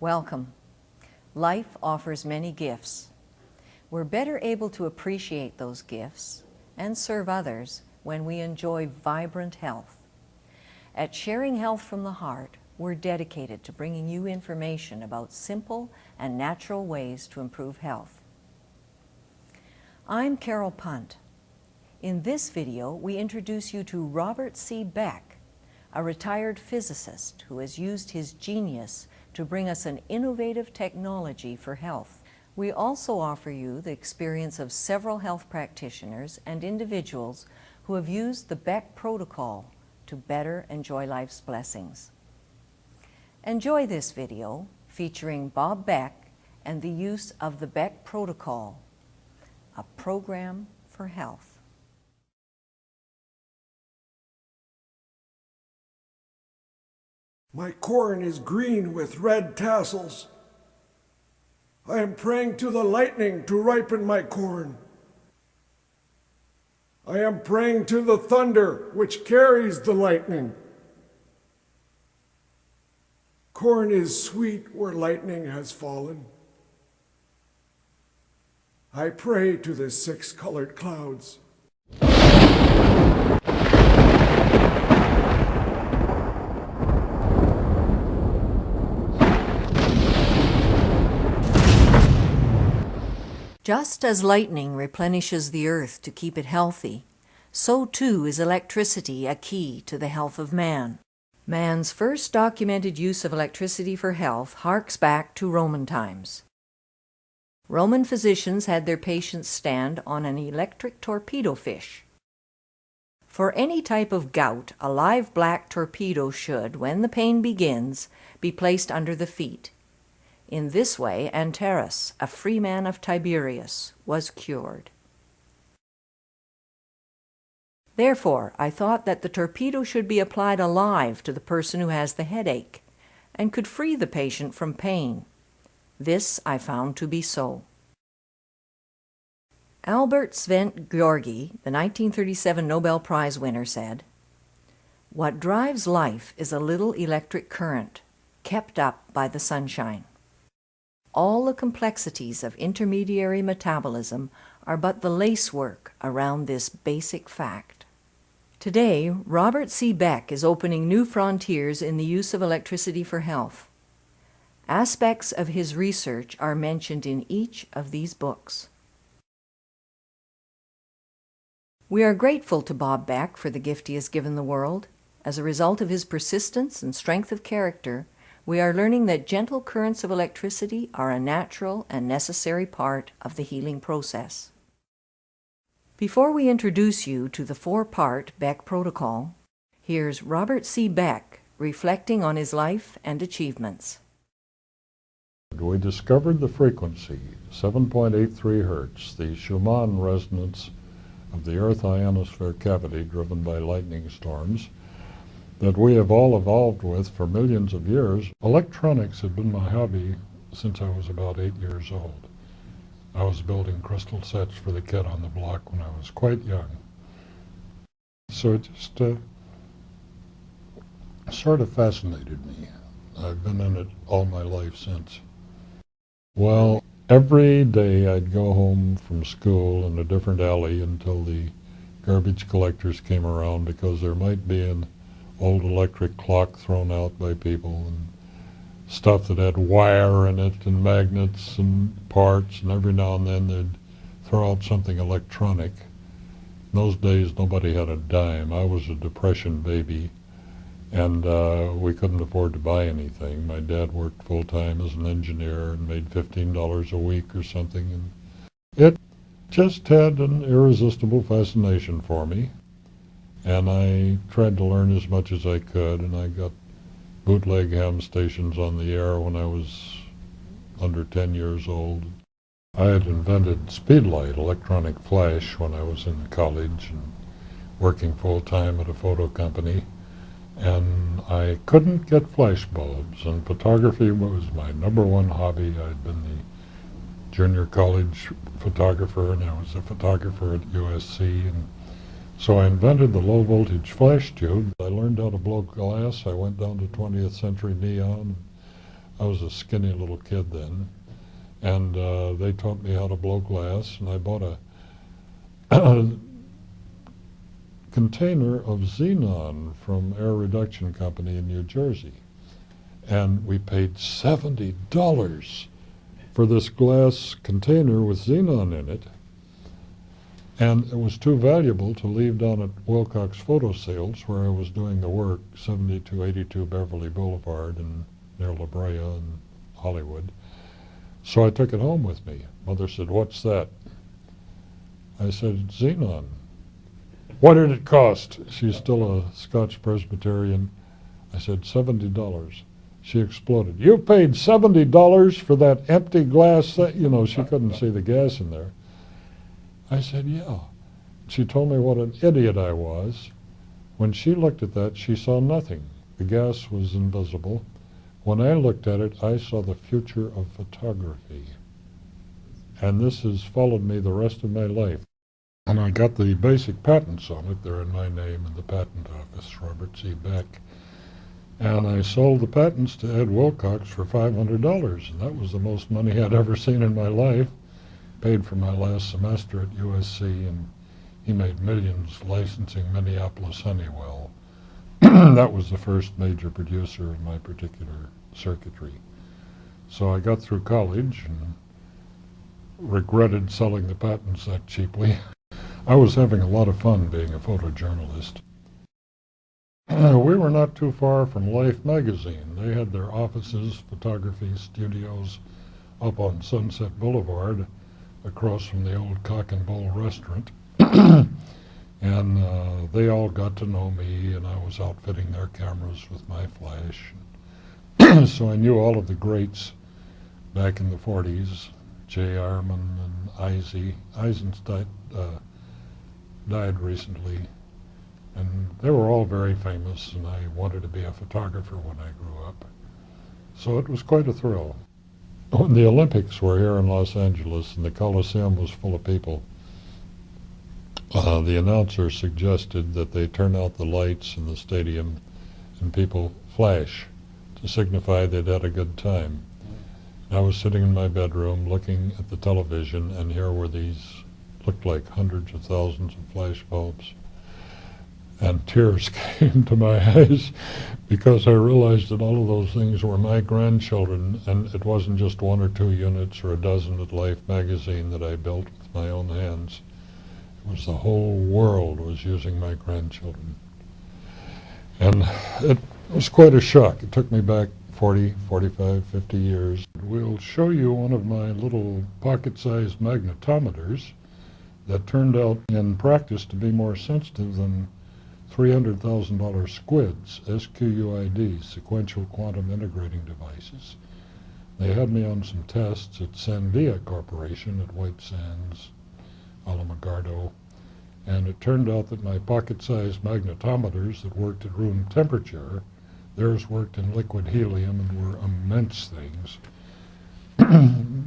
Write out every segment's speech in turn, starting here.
Welcome. Life offers many gifts. We're better able to appreciate those gifts and serve others when we enjoy vibrant health. At Sharing Health from the Heart, we're dedicated to bringing you information about simple and natural ways to improve health. I'm Carol Punt. In this video, we introduce you to Robert C. Beck, a retired physicist who has used his genius to bring us an innovative technology for health. We also offer you the experience of several health practitioners and individuals who have used the Beck protocol to better enjoy life's blessings. Enjoy this video featuring Bob Beck and the use of the Beck protocol, a program for health. My corn is green with red tassels. I am praying to the lightning to ripen my corn. I am praying to the thunder which carries the lightning. Corn is sweet where lightning has fallen. I pray to the six-colored clouds. Just as lightning replenishes the earth to keep it healthy, so too is electricity a key to the health of man. Man's first documented use of electricity for health harks back to Roman times. Roman physicians had their patients stand on an electric torpedo fish. For any type of gout, a live black torpedo should, when the pain begins, be placed under the feet. In this way, Antares, a freeman of Tiberias, was cured. Therefore, I thought that the torpedo should be applied alive to the person who has the headache, and could free the patient from pain. This I found to be so. Albert Svent-Georgi, the 1937 Nobel Prize winner, said, "What drives life is a little electric current, kept up by the sunshine. All the complexities of intermediary metabolism are but the lacework around this basic fact." Today, Robert C. Beck is opening new frontiers in the use of electricity for health. Aspects of his research are mentioned in each of these books. We are grateful to Bob Beck for the gift he has given the world. As a result of his persistence and strength of character, we are learning that gentle currents of electricity are a natural and necessary part of the healing process. Before we introduce you to the four-part Beck protocol, here's Robert C. Beck reflecting on his life and achievements. We discovered the frequency, 7.83 hertz, the Schumann resonance of the Earth ionosphere cavity driven by lightning storms, that we have all evolved with for millions of years. Electronics had been my hobby since I was about 8 years old. I was building crystal sets for the kid on the block when I was quite young. So it just sort of fascinated me. I've been in it all my life since. Well, every day I'd go home from school in a different alley until the garbage collectors came around, because there might be an old electric clock thrown out by people and stuff that had wire in it and magnets and parts, and every now and then they'd throw out something electronic. In those days nobody had a dime. I was a Depression baby, and we couldn't afford to buy anything. My dad worked full-time as an engineer and made $15 a week or something, and it just had an irresistible fascination for me. And I tried to learn as much as I could, and I got bootleg ham stations on the air when I was under 10 years old. I had invented speedlight, electronic flash, when I was in college and working full-time at a photo company. And I couldn't get flash bulbs, and photography was my number one hobby. I'd been the junior college photographer, and I was a photographer at USC, and so I invented the low voltage flash tube. I learned how to blow glass. I went down to 20th century neon, I was a skinny little kid then. And they taught me how to blow glass, and I bought a container of xenon from Air Reduction Company in New Jersey. And we paid $70 for this glass container with xenon in it. And it was too valuable to leave down at Wilcox Photo Sales, where I was doing the work, 7282 Beverly Boulevard and near La Brea in Hollywood. So I took it home with me. Mother said, "What's that?" I said, "Xenon." "What did it cost?" She's still a Scotch Presbyterian. I said, $70. She exploded. "You paid $70 for that empty glass?" You know, she couldn't see the gas in there. I said, "Yeah." She told me what an idiot I was. When she looked at that, she saw nothing. The gas was invisible. When I looked at it, I saw the future of photography. And this has followed me the rest of my life. And I got the basic patents on it. They're in my name in the patent office, Robert C. Beck. And I sold the patents to Ed Wilcox for $500, and that was the most money I'd ever seen in my life. Paid for my last semester at USC, and he made millions licensing Minneapolis Honeywell. That was the first major producer of my particular circuitry. So I got through college and regretted selling the patents that cheaply. I was having a lot of fun being a photojournalist. We were not too far from Life magazine. They had their offices, photography studios up on Sunset Boulevard across from the old Cock and Bull restaurant. And they all got to know me, and I was outfitting their cameras with my flash. So I knew all of the greats back in the 40s, Jay Ironman and Izzy. Eisenstein died recently, and they were all very famous, and I wanted to be a photographer when I grew up. So it was quite a thrill. When the Olympics were here in Los Angeles and the Coliseum was full of people, the announcer suggested that they turn out the lights in the stadium and people flash to signify they'd had a good time. And I was sitting in my bedroom looking at the television, and here were these, looked like hundreds of thousands of flash bulbs. And tears came to my eyes because I realized that all of those things were my grandchildren, and it wasn't just one or two units or a dozen at Life magazine that I built with my own hands. It was the whole world was using my grandchildren. And it was quite a shock. It took me back 40, 45, 50 years. We'll show you one of my little pocket-sized magnetometers that turned out in practice to be more sensitive than $300,000 SQUIDs, SQUID, sequential quantum integrating devices. They had me on some tests at Sandia Corporation at White Sands, Alamogordo, and it turned out that my pocket-sized magnetometers that worked at room temperature, theirs worked in liquid helium and were immense things,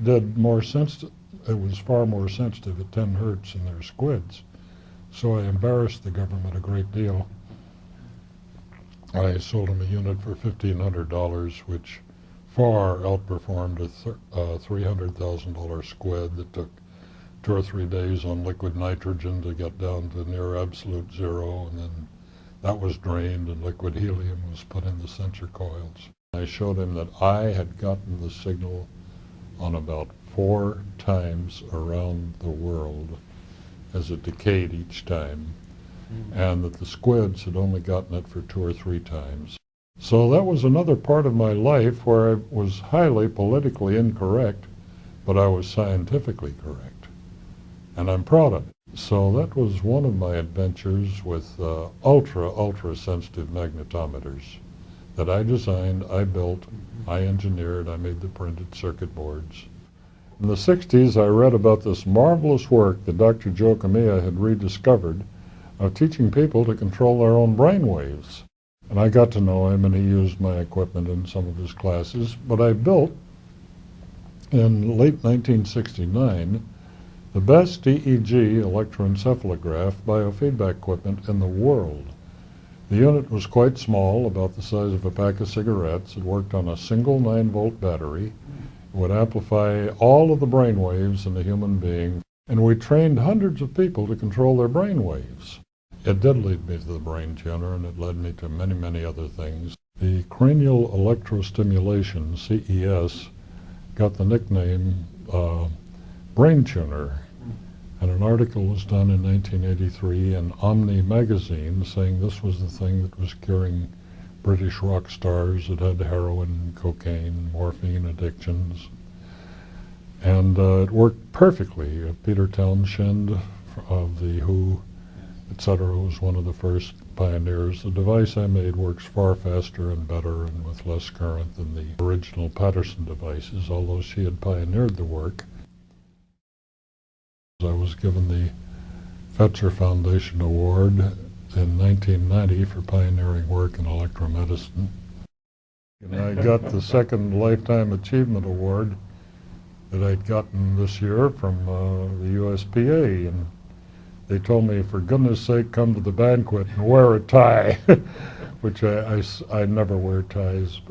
did more sensitive. It was far more sensitive at 10 hertz than their SQUIDs. So I embarrassed the government a great deal. I sold them a unit for $1,500, which far outperformed a $300,000 SQUID that took 2 or 3 days on liquid nitrogen to get down to near absolute zero, and then that was drained and liquid helium was put in the sensor coils. I showed him that I had gotten the signal on about 4 times around the world as it decayed each time, and that the SQUIDs had only gotten it for 2 or 3 times. So that was another part of my life where I was highly politically incorrect, but I was scientifically correct. And I'm proud of it. So that was one of my adventures with ultra sensitive magnetometers that I designed, I built, I engineered, I made the printed circuit boards. In the 60s, I read about this marvelous work that Dr. Joe Kamiya had rediscovered of teaching people to control their own brain waves. And I got to know him, and he used my equipment in some of his classes. But I built, in late 1969, the best EEG electroencephalograph biofeedback equipment in the world. The unit was quite small, about the size of a pack of cigarettes. It worked on a single 9-volt battery. It would amplify all of the brain waves in the human being, and we trained hundreds of people to control their brain waves. It did lead me to the brain tuner, and it led me to many, many other things. The cranial electrostimulation, CES, got the nickname brain tuner. And an article was done in 1983 in Omni magazine saying this was the thing that was curing British rock stars that had heroin, cocaine, morphine addictions. And it worked perfectly. Peter Townshend of The Who, etc., was one of the first pioneers. The device I made works far faster and better and with less current than the original Patterson devices, although she had pioneered the work. I was given the Fetzer Foundation Award in 1990 for pioneering work in electromedicine. And I got the second Lifetime Achievement Award that I'd gotten this year from the USPA. And they told me, for goodness sake, come to the banquet and wear a tie, which I never wear ties.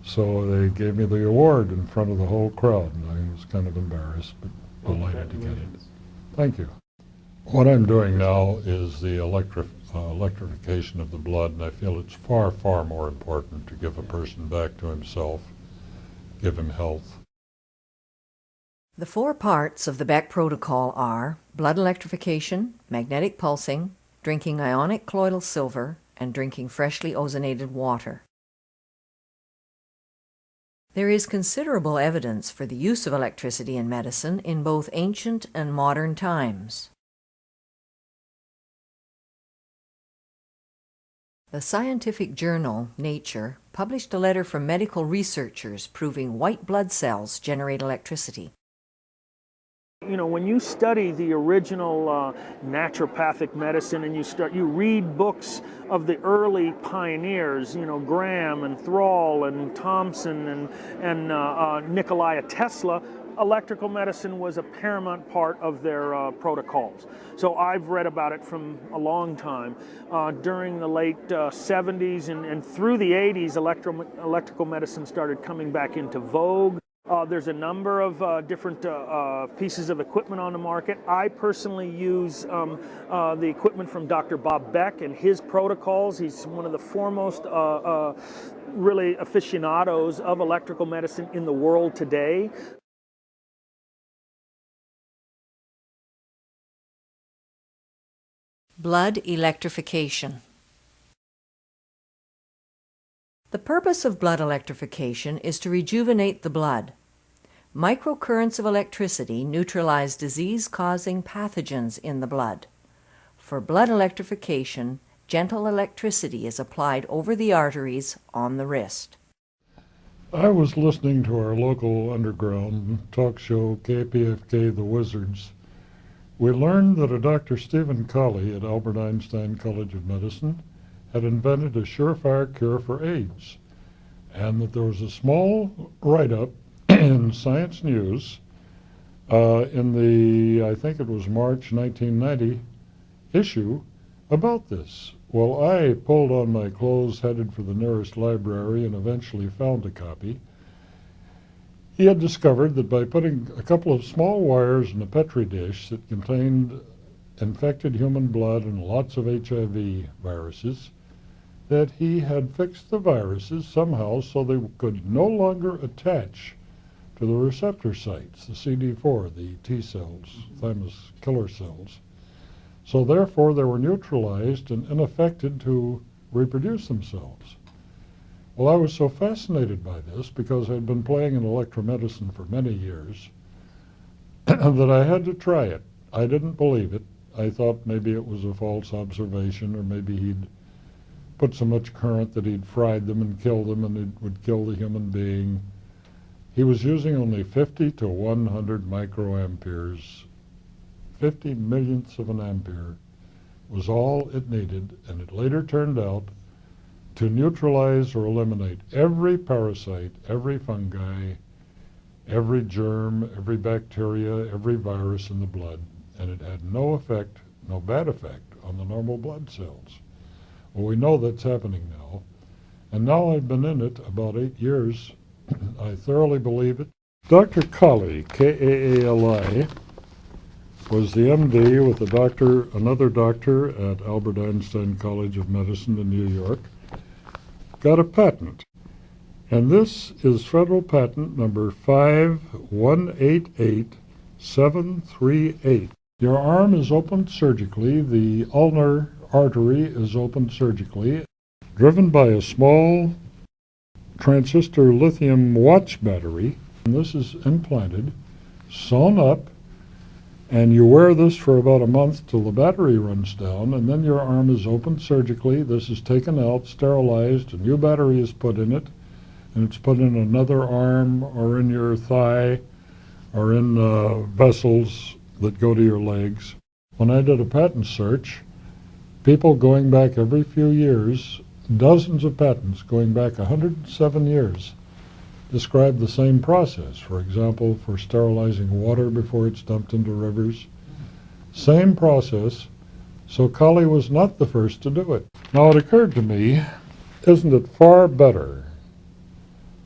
So they gave me the award in front of the whole crowd, and I was kind of embarrassed, but delighted to get it. Thank you. What I'm doing now is the electrification of the blood, and I feel it's far, far more important to give a person back to himself, give him health. The 4 parts of the Beck protocol are blood electrification, magnetic pulsing, drinking ionic colloidal silver, and drinking freshly ozonated water. There is considerable evidence for the use of electricity in medicine in both ancient and modern times. The scientific journal, Nature, published a letter from medical researchers proving white blood cells generate electricity. You know, when you study the original naturopathic medicine and you read books of the early pioneers, you know, Graham and Thrall and Thomson and Nikola Tesla, electrical medicine was a paramount part of their protocols. So I've read about it from a long time. During the late 70s and through the 80s, electrical medicine started coming back into vogue. There's a number of different pieces of equipment on the market. I personally use the equipment from Dr. Bob Beck and his protocols. He's one of the foremost really aficionados of electrical medicine in the world today. Blood electrification. The purpose of blood electrification is to rejuvenate the blood. Microcurrents of electricity neutralize disease-causing pathogens in the blood. For blood electrification, gentle electricity is applied over the arteries on the wrist. I was listening to our local underground talk show, KPFK The Wizards. We learned that a Dr. Stephen Colley at Albert Einstein College of Medicine had invented a surefire cure for AIDS, and that there was a small write-up in Science News in the, I think it was March 1990 issue about this. Well, I pulled on my clothes, headed for the nearest library, and eventually found a copy. He had discovered that by putting a couple of small wires in a Petri dish that contained infected human blood and lots of HIV viruses, that he had fixed the viruses somehow so they could no longer attach to the receptor sites, the CD4, the T cells, thymus killer cells. So therefore they were neutralized and unaffected to reproduce themselves. Well, I was so fascinated by this because I'd been playing in electromedicine for many years that I had to try it. I didn't believe it. I thought maybe it was a false observation, or maybe he'd put so much current that he'd fried them and killed them and it would kill the human being. He was using only 50 to 100 microamperes. 50 millionths of an ampere was all it needed, and it later turned out to neutralize or eliminate every parasite, every fungi, every germ, every bacteria, every virus in the blood, and it had no effect, no bad effect, on the normal blood cells. Well, we know that's happening now. And now I've been in it about 8 years. I thoroughly believe it. Dr. Kaali, Kaali, was the MD with another doctor at Albert Einstein College of Medicine in New York, got a patent. And this is federal patent number 5188738. Your arm is opened surgically. The ulnar artery is opened surgically, driven by a small transistor lithium watch battery. And this is implanted, sewn up, and you wear this for about a month till the battery runs down, and then your arm is opened surgically. This is taken out, sterilized, a new battery is put in it, and it's put in another arm or in your thigh or in vessels that go to your legs. When I did a patent search, people going back every few years, dozens of patents going back 107 years, describe the same process. For example, for sterilizing water before it's dumped into rivers. Same process. So Kaali was not the first to do it. Now it occurred to me, isn't it far better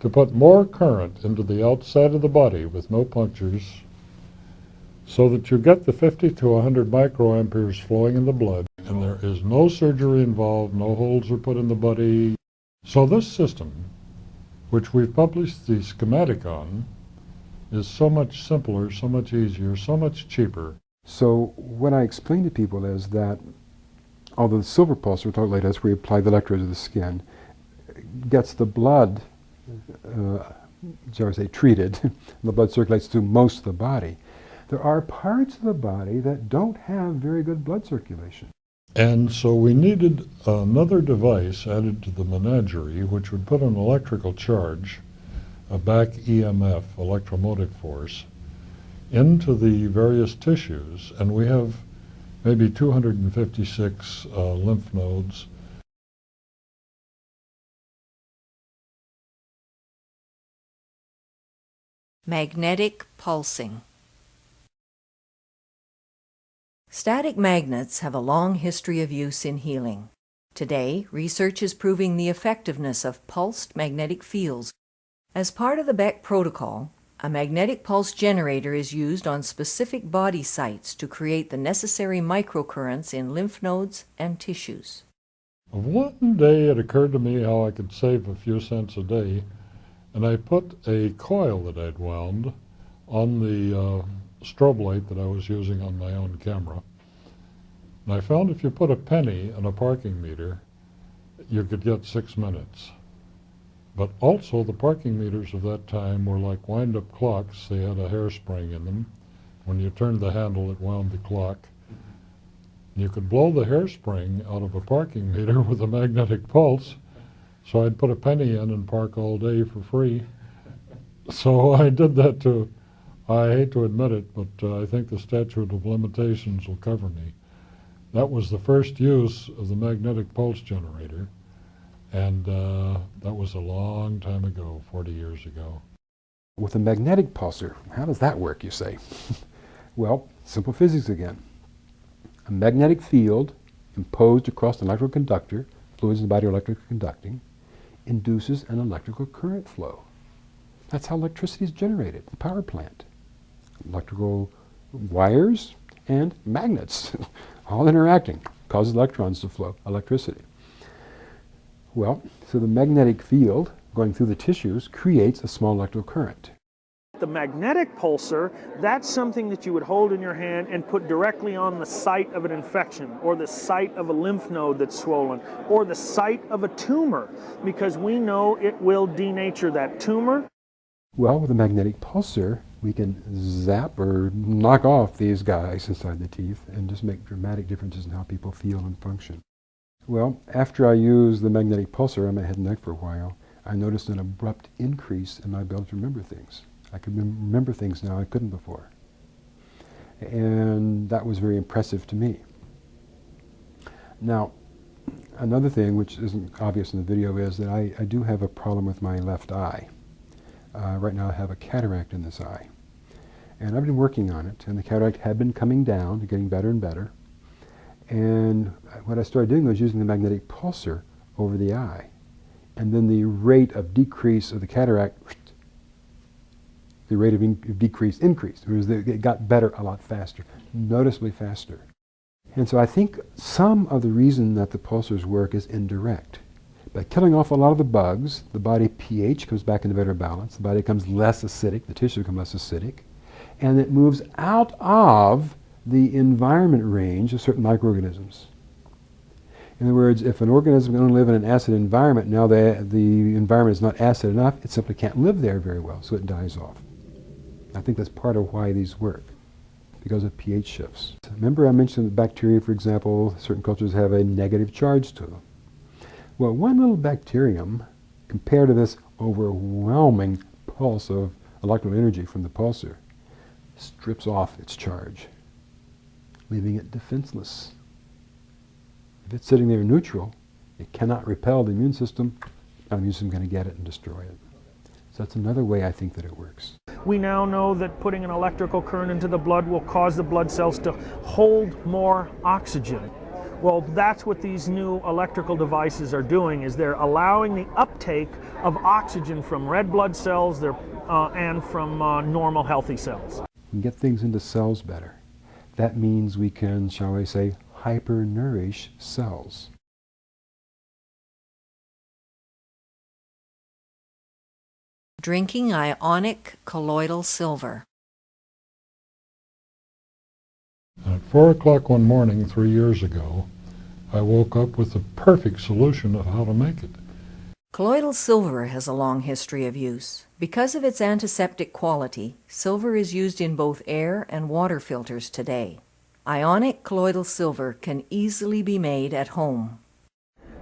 to put more current into the outside of the body with no punctures so that you get the 50 to 100 microamperes flowing in the blood, and there is no surgery involved, no holes are put in the body. So this system, which we've published the schematic on, is so much simpler, so much easier, so much cheaper. So what I explain to people is that although the silver pulse, we'll talk later, that's where you apply the electrodes to the skin, gets the blood, shall I say, treated, and the blood circulates through most of the body. There are parts of the body that don't have very good blood circulation. And so we needed another device added to the menagerie which would put an electrical charge, a back EMF, electromotive force, into the various tissues. And we have maybe 256 lymph nodes. Magnetic pulsing. Static magnets have a long history of use in healing. Today, research is proving the effectiveness of pulsed magnetic fields. As part of the Beck protocol, a magnetic pulse generator is used on specific body sites to create the necessary microcurrents in lymph nodes and tissues. One day it occurred to me how I could save a few cents a day, and I put a coil that I'd wound on the strobe light that I was using on my own camera. And I found if you put a penny in a parking meter, you could get 6 minutes. But also the parking meters of that time were like wind-up clocks. They had a hairspring in them. When you turned the handle, it wound the clock. You could blow the hairspring out of a parking meter with a magnetic pulse. So I'd put a penny in and park all day for free. So I did that too. I hate to admit it, but I think the statute of limitations will cover me. That was the first use of the magnetic pulse generator, and that was a long time ago, 40 years ago. With a magnetic pulsar, how does that work, you say? Well, simple physics again. A magnetic field imposed across an electrical conductor, fluids in the body are electrically conducting, induces an electrical current flow. That's how electricity is generated, the power plant. Electrical wires and magnets, all interacting, causes electrons to flow, electricity. Well, so the magnetic field going through the tissues creates a small electrical current. The magnetic pulsar, that's something that you would hold in your hand and put directly on the site of an infection, or the site of a lymph node that's swollen, or the site of a tumor, because we know it will denature that tumor. Well, with a magnetic pulsar, we can zap or knock off these guys inside the teeth and just make dramatic differences in how people feel and function. Well, after I used the magnetic pulsar on my head and neck for a while, I noticed an abrupt increase in my ability to remember things. I could remember things now I couldn't before. And that was very impressive to me. Now, another thing which isn't obvious in the video is that I do have a problem with my left eye. Right now I have a cataract in this eye. And I've been working on it, and the cataract had been coming down, getting better and better. And what I started doing was using the magnetic pulsar over the eye. And then the rate of decrease of the cataract, the rate of decrease increased. It got better a lot faster, noticeably faster. And so I think some of the reason that the pulsars work is indirect. By killing off a lot of the bugs, the body pH comes back into better balance, the body becomes less acidic, the tissue becomes less acidic, and it moves out of the environment range of certain microorganisms. In other words, if an organism can only live in an acid environment, now the environment is not acid enough, it simply can't live there very well, so it dies off. I think that's part of why these work, because of pH shifts. Remember I mentioned that bacteria, for example, certain cultures have a negative charge to them. Well, one little bacterium, compared to this overwhelming pulse of electrical energy from the pulsar, strips off its charge, leaving it defenseless. If it's sitting there neutral, it cannot repel the immune system, the immune system is going to get it and destroy it. So that's another way I think that it works. We now know that putting an electrical current into the blood will cause the blood cells to hold more oxygen. Well, that's what these new electrical devices are doing, is they're allowing the uptake of oxygen from red blood cells and from normal healthy cells. We can get things into cells better. That means we can, shall we say, hyper-nourish cells. Drinking ionic colloidal silver. At 4 o'clock one morning 3 years ago, I woke up with the perfect solution of how to make it. Colloidal silver has a long history of use. Because of its antiseptic quality, silver is used in both air and water filters today. Ionic colloidal silver can easily be made at home.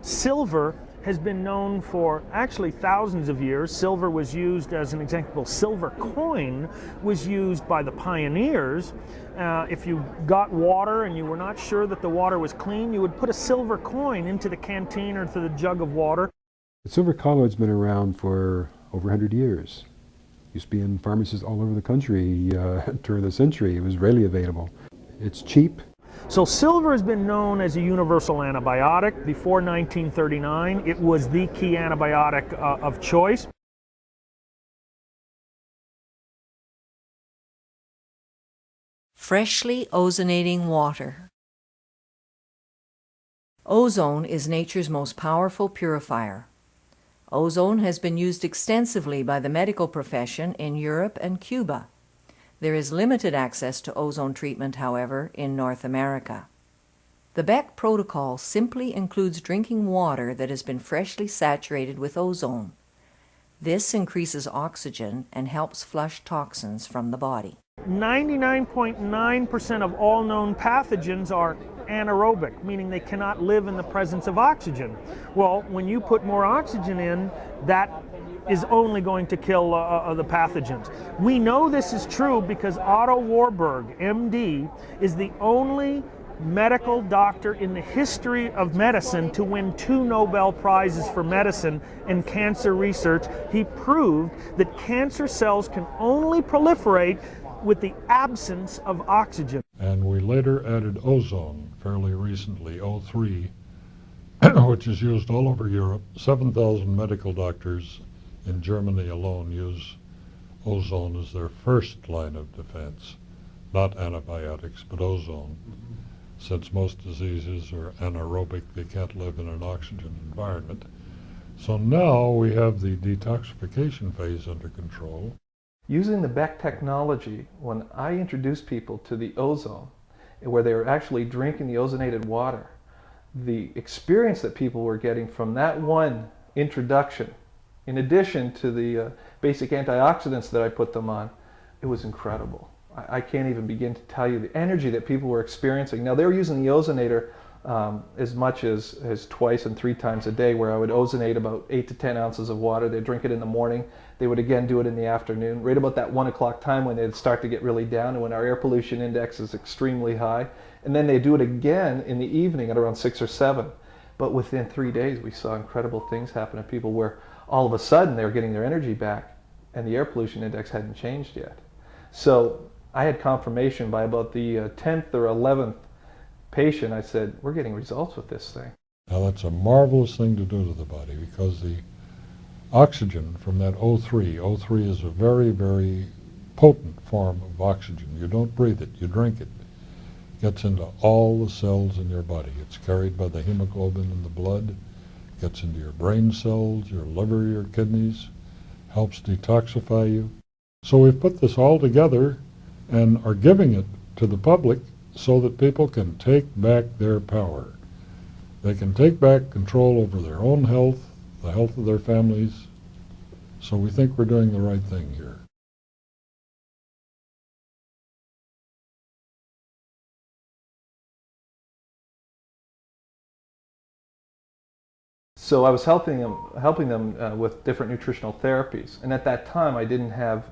Silver has been known for actually thousands of years. Silver was used, as an example, silver coin was used by the pioneers. If you got water and you were not sure that the water was clean, you would put a silver coin into the canteen or to the jug of water. The silver colloid's been around for over 100 years. Used to be in pharmacies all over the country during the century. It was readily available. It's cheap. So silver has been known as a universal antibiotic. Before 1939, it was the key antibiotic of choice. Freshly ozonating water. Ozone is nature's most powerful purifier. Ozone has been used extensively by the medical profession in Europe and Cuba. There is limited access to ozone treatment, however, in North America. The Beck protocol simply includes drinking water that has been freshly saturated with ozone. This increases oxygen and helps flush toxins from the body. 99.9% of all known pathogens are anaerobic, meaning they cannot live in the presence of oxygen. Well, when you put more oxygen in, that is only going to kill the pathogens. We know this is true because Otto Warburg, MD, is the only medical doctor in the history of medicine to win 2 Nobel Prizes for medicine and cancer research. He proved that cancer cells can only proliferate with the absence of oxygen. And we later added ozone fairly recently, O3, which is used all over Europe. 7,000 medical doctors in Germany alone use ozone as their first line of defense, not antibiotics, but ozone. Since most diseases are anaerobic, they can't live in an oxygen environment. So now we have the detoxification phase under control. Using the Beck technology, when I introduced people to the ozone, where they were actually drinking the ozonated water, the experience that people were getting from that one introduction, in addition to the basic antioxidants that I put them on, it was incredible. I can't even begin to tell you the energy that people were experiencing. Now, they were using the ozonator as much as twice and 3 times a day, where I would ozonate about 8 to 10 ounces of water. They'd drink it in the morning. They would again do it in the afternoon, right about that 1 o'clock time when they'd start to get really down and when our air pollution index is extremely high. And then they do it again in the evening at around 6 or 7. But within 3 days, we saw incredible things happen to people where all of a sudden they were getting their energy back and the air pollution index hadn't changed yet. So I had confirmation by about the 10th or 11th patient, I said, we're getting results with this thing. Now that's a marvelous thing to do to the body, because the oxygen from that O3, O3 is a very, very potent form of oxygen. You don't breathe it, you drink it. It gets into all the cells in your body. It's carried by the hemoglobin in the blood, gets into your brain cells, your liver, your kidneys, helps detoxify you. So we've put this all together and are giving it to the public so that people can take back their power. They can take back control over their own health, the health of their families. So we think we're doing the right thing here. So I was helping them with different nutritional therapies, and at that time I didn't have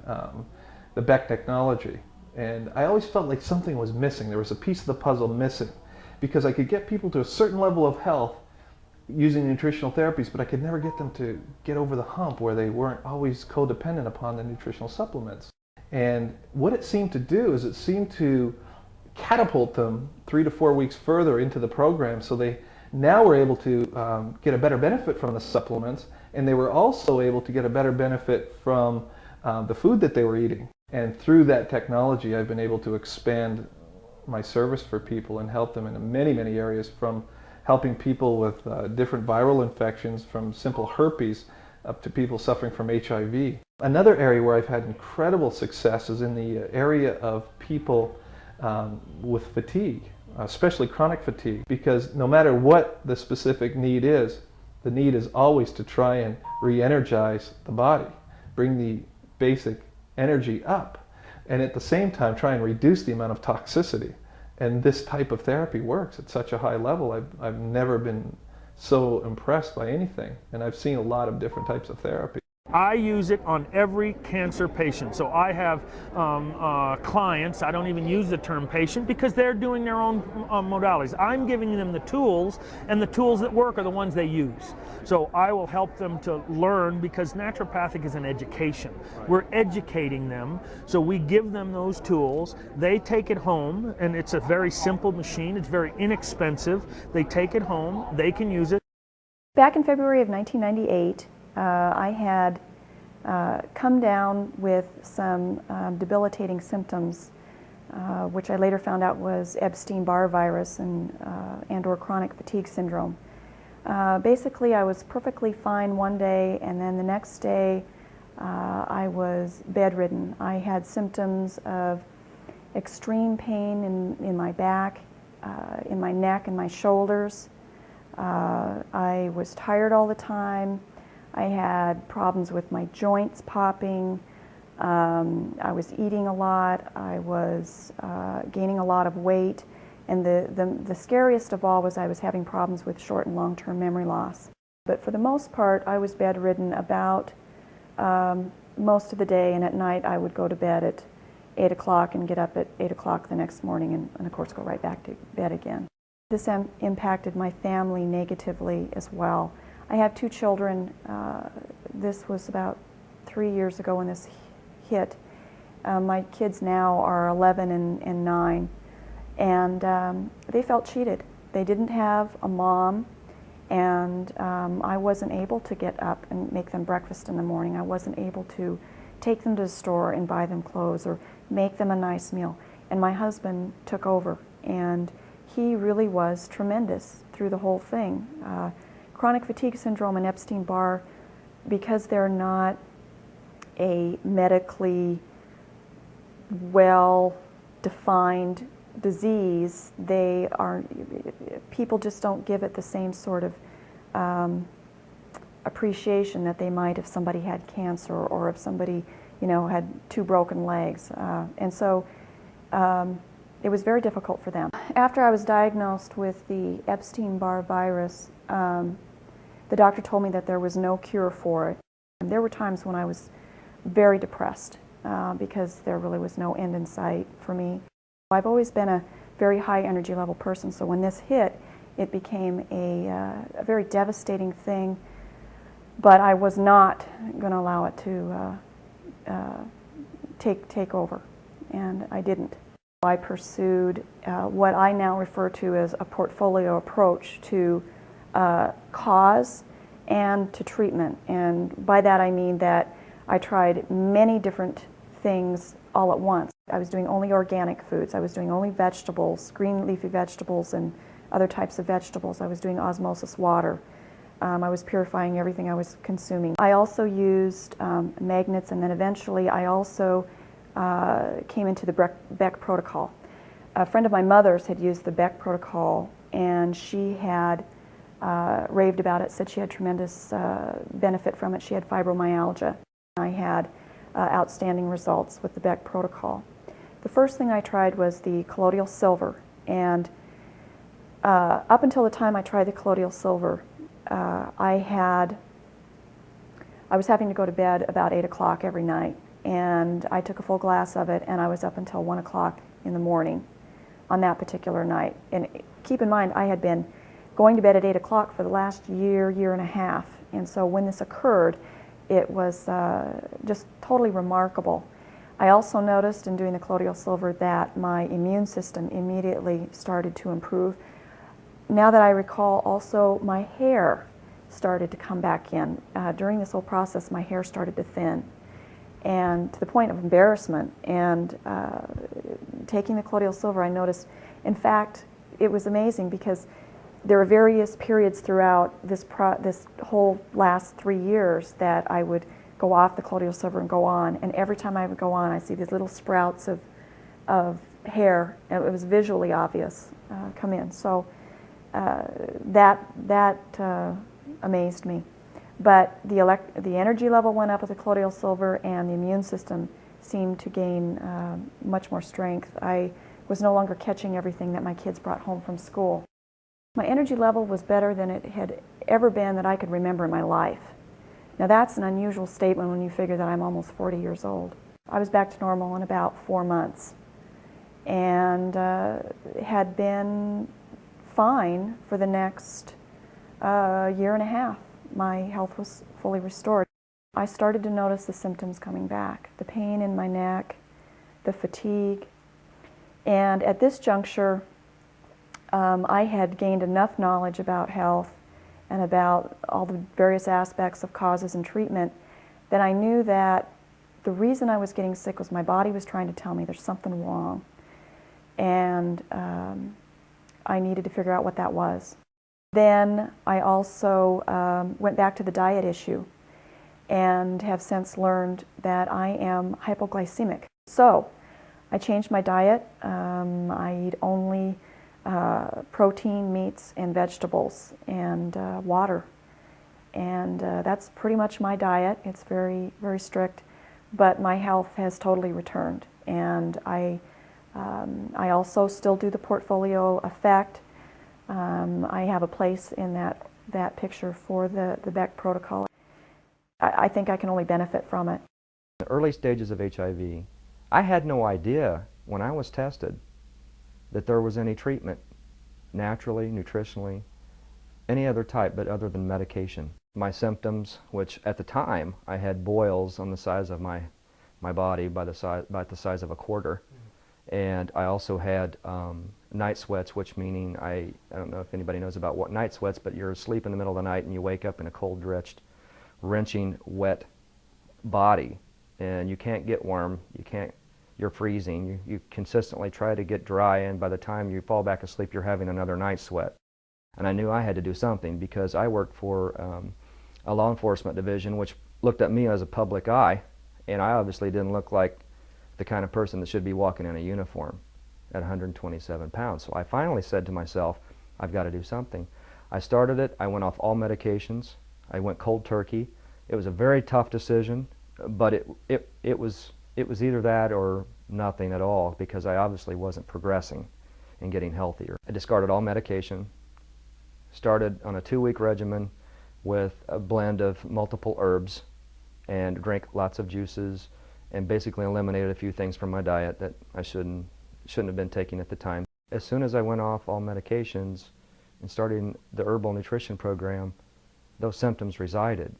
the Beck technology, and I always felt like something was missing. There was a piece of the puzzle missing, because I could get people to a certain level of health using nutritional therapies, but I could never get them to get over the hump where they weren't always codependent upon the nutritional supplements. And what it seemed to do is it seemed to catapult them 3 to 4 weeks further into the program, so they now were able to get a better benefit from the supplements, and they were also able to get a better benefit from the food that they were eating. And through that technology, I've been able to expand my service for people and help them in many, many areas, from helping people with different viral infections, from simple herpes up to people suffering from HIV. Another area where I've had incredible success is in the area of people with fatigue, especially chronic fatigue, because no matter what the specific need is, the need is always to try and re-energize the body, bring the basic energy up, and at the same time try and reduce the amount of toxicity. And this type of therapy works at such a high level. I've never been so impressed by anything, and I've seen a lot of different types of therapy. I use it on every cancer patient. So I have clients, I don't even use the term patient, because they're doing their own modalities. I'm giving them the tools, and the tools that work are the ones they use. So I will help them to learn, because naturopathic is an education. We're educating them, so we give them those tools. They take it home, and it's a very simple machine. It's very inexpensive. They take it home, they can use it. Back in February of 1998, I had come down with some debilitating symptoms, which I later found out was Epstein-Barr virus and/or chronic fatigue syndrome. Basically, I was perfectly fine one day, and then the next day I was bedridden. I had symptoms of extreme pain in my back, in my neck and my shoulders. I was tired all the time. I had problems with my joints popping. I was eating a lot. I was gaining a lot of weight. And the scariest of all was I was having problems with short and long-term memory loss. But for the most part, I was bedridden about most of the day, and at night I would go to bed at 8 o'clock and get up at 8 o'clock the next morning and of course go right back to bed again. This impacted my family negatively as well. I have 2 children. This was about 3 years ago when this hit. My kids now are 11 and 9, and they felt cheated. They didn't have a mom, and I wasn't able to get up and make them breakfast in the morning. I wasn't able to take them to the store and buy them clothes or make them a nice meal. And my husband took over, and he really was tremendous through the whole thing. Chronic fatigue syndrome and Epstein-Barr, because they're not a medically well-defined disease, people just don't give it the same sort of appreciation that they might if somebody had cancer or if somebody, had 2 broken legs. And so it was very difficult for them. After I was diagnosed with the Epstein-Barr virus, the doctor told me that there was no cure for it. And there were times when I was very depressed because there really was no end in sight for me. I've always been a very high energy level person, so when this hit, it became a very devastating thing, but I was not going to allow it to take over, and I didn't. I pursued what I now refer to as a portfolio approach to cause and to treatment. And by that I mean that I tried many different things all at once. I was doing only organic foods. I was doing only vegetables, green leafy vegetables and other types of vegetables. I was doing osmosis water. I was purifying everything I was consuming. I also used magnets, and then eventually I also came into the Beck protocol. A friend of my mother's had used the Beck protocol, and she had raved about it, said she had tremendous benefit from it. She had fibromyalgia. I had outstanding results with the Beck protocol. The first thing I tried was the colloidal silver, and up until the time I tried the colloidal silver, I was having to go to bed about 8 o'clock every night, and I took a full glass of it, and I was up until 1 o'clock in the morning on that particular night. And keep in mind, I had been going to bed at 8 o'clock for the last year and a half, and so when this occurred, it was just totally remarkable. I also noticed in doing the colloidal silver that my immune system immediately started to improve. Now that I recall, also my hair started to come back in. During this whole process, my hair started to thin, and to the point of embarrassment. And taking the colloidal silver, I noticed, in fact, it was amazing because there were various periods throughout this whole last 3 years that I would go off the colloidal silver and go on, and every time I would go on, I see these little sprouts of hair, and it was visually obvious, come in. So that amazed me. But the energy level went up with the colloidal silver, and the immune system seemed to gain much more strength. I was no longer catching everything that my kids brought home from school. My energy level was better than it had ever been that I could remember in my life. Now that's an unusual statement when you figure that I'm almost 40 years old. I was back to normal in about 4 months, and had been fine for the next year and a half. My health was fully restored. I started to notice the symptoms coming back, the pain in my neck, the fatigue, and at this juncture, I had gained enough knowledge about health and about all the various aspects of causes and treatment that I knew that the reason I was getting sick was my body was trying to tell me there's something wrong, and I needed to figure out what that was. Then I also went back to the diet issue and have since learned that I am hypoglycemic. So I changed my diet. I eat only protein, meats, and vegetables, and water. And that's pretty much my diet. It's very, very strict, but my health has totally returned. And I also still do the portfolio effect. I have a place in that picture for the Beck protocol. I think I can only benefit from it. The early stages of HIV, I had no idea when I was tested that there was any treatment, naturally, nutritionally, any other type but other than medication. My symptoms, which at the time I had boils on the size of my body about the size of a quarter, and I also had night sweats, which meaning I don't know if anybody knows about what night sweats, but you're asleep in the middle of the night and you wake up in a cold, drenched, wrenching, wet body, and you can't get warm, you're freezing, you consistently try to get dry, and by the time you fall back asleep you're having another night sweat. And I knew I had to do something because I worked for a law enforcement division which looked at me as a public eye, and I obviously didn't look like the kind of person that should be walking in a uniform at 127 pounds. So I finally said to myself, I've got to do something. I started it, I went off all medications, I went cold turkey. It was a very tough decision, but it was either that or nothing at all, because I obviously wasn't progressing and getting healthier. I discarded all medication, started on a 2-week regimen with a blend of multiple herbs, and drank lots of juices, and basically eliminated a few things from my diet that I shouldn't have been taking at the time. As soon as I went off all medications and started the herbal nutrition program, those symptoms resided,